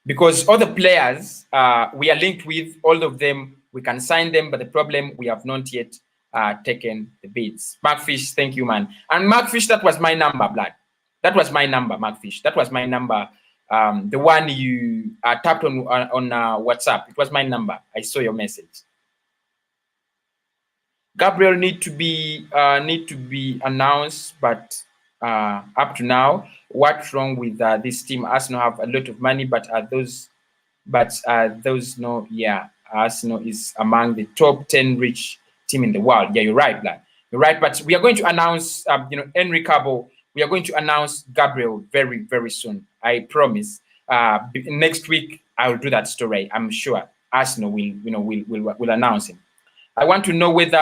Because all the players we are linked with, all of them, we can sign them, but the problem, we have not yet taken the bids. Markfish, thank you, man. And Markfish, that was my number, Blood. That was my number, Markfish. That was my number. The one you tapped on WhatsApp. It was my number. I saw your message. Gabriel need to be announced, but up to now, what's wrong with this team? Arsenal have a lot of money, but those no, yeah, Arsenal is among the top 10 rich team in the world. Yeah, you're right, Black. You're right, but we are going to announce, Henry Cabo. We are going to announce Gabriel very, very soon. I promise. Next week I will do that story. I'm sure Arsenal will announce him. I want to know whether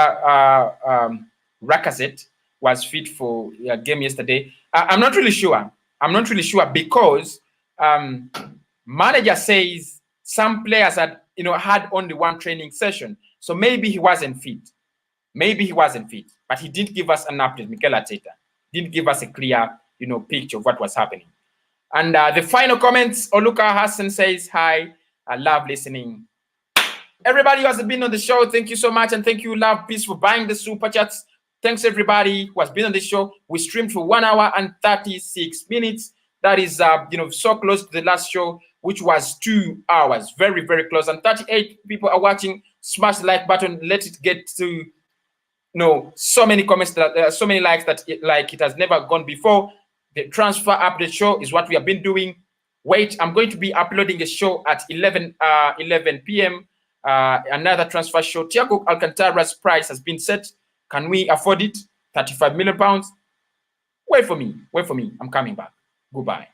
Lacazette was fit for a game yesterday. I'm not really sure. I'm not really sure because manager says some players had only one training session, so maybe he wasn't fit. Maybe he wasn't fit, but he didn't give us an update. Mikel Arteta didn't give us a clear picture of what was happening. And the final comments, Oluka Hassan says, hi, I love listening. Everybody who has been on the show, thank you so much. And thank you, Love Peace, for buying the super chats. Thanks, everybody who has been on the show. We streamed for 1 hour and 36 minutes. That is, so close to the last show, which was 2 hours. Very, very close. And 38 people are watching. Smash the like button. Let it get to, so many comments, so many likes that it has never gone before. The transfer update show is what we have been doing. Wait, I'm going to be uploading a show at 11 p.m. Another transfer show. Thiago Alcantara's price has been set. Can we afford it? £35 million. Wait for me. I'm coming back. Goodbye.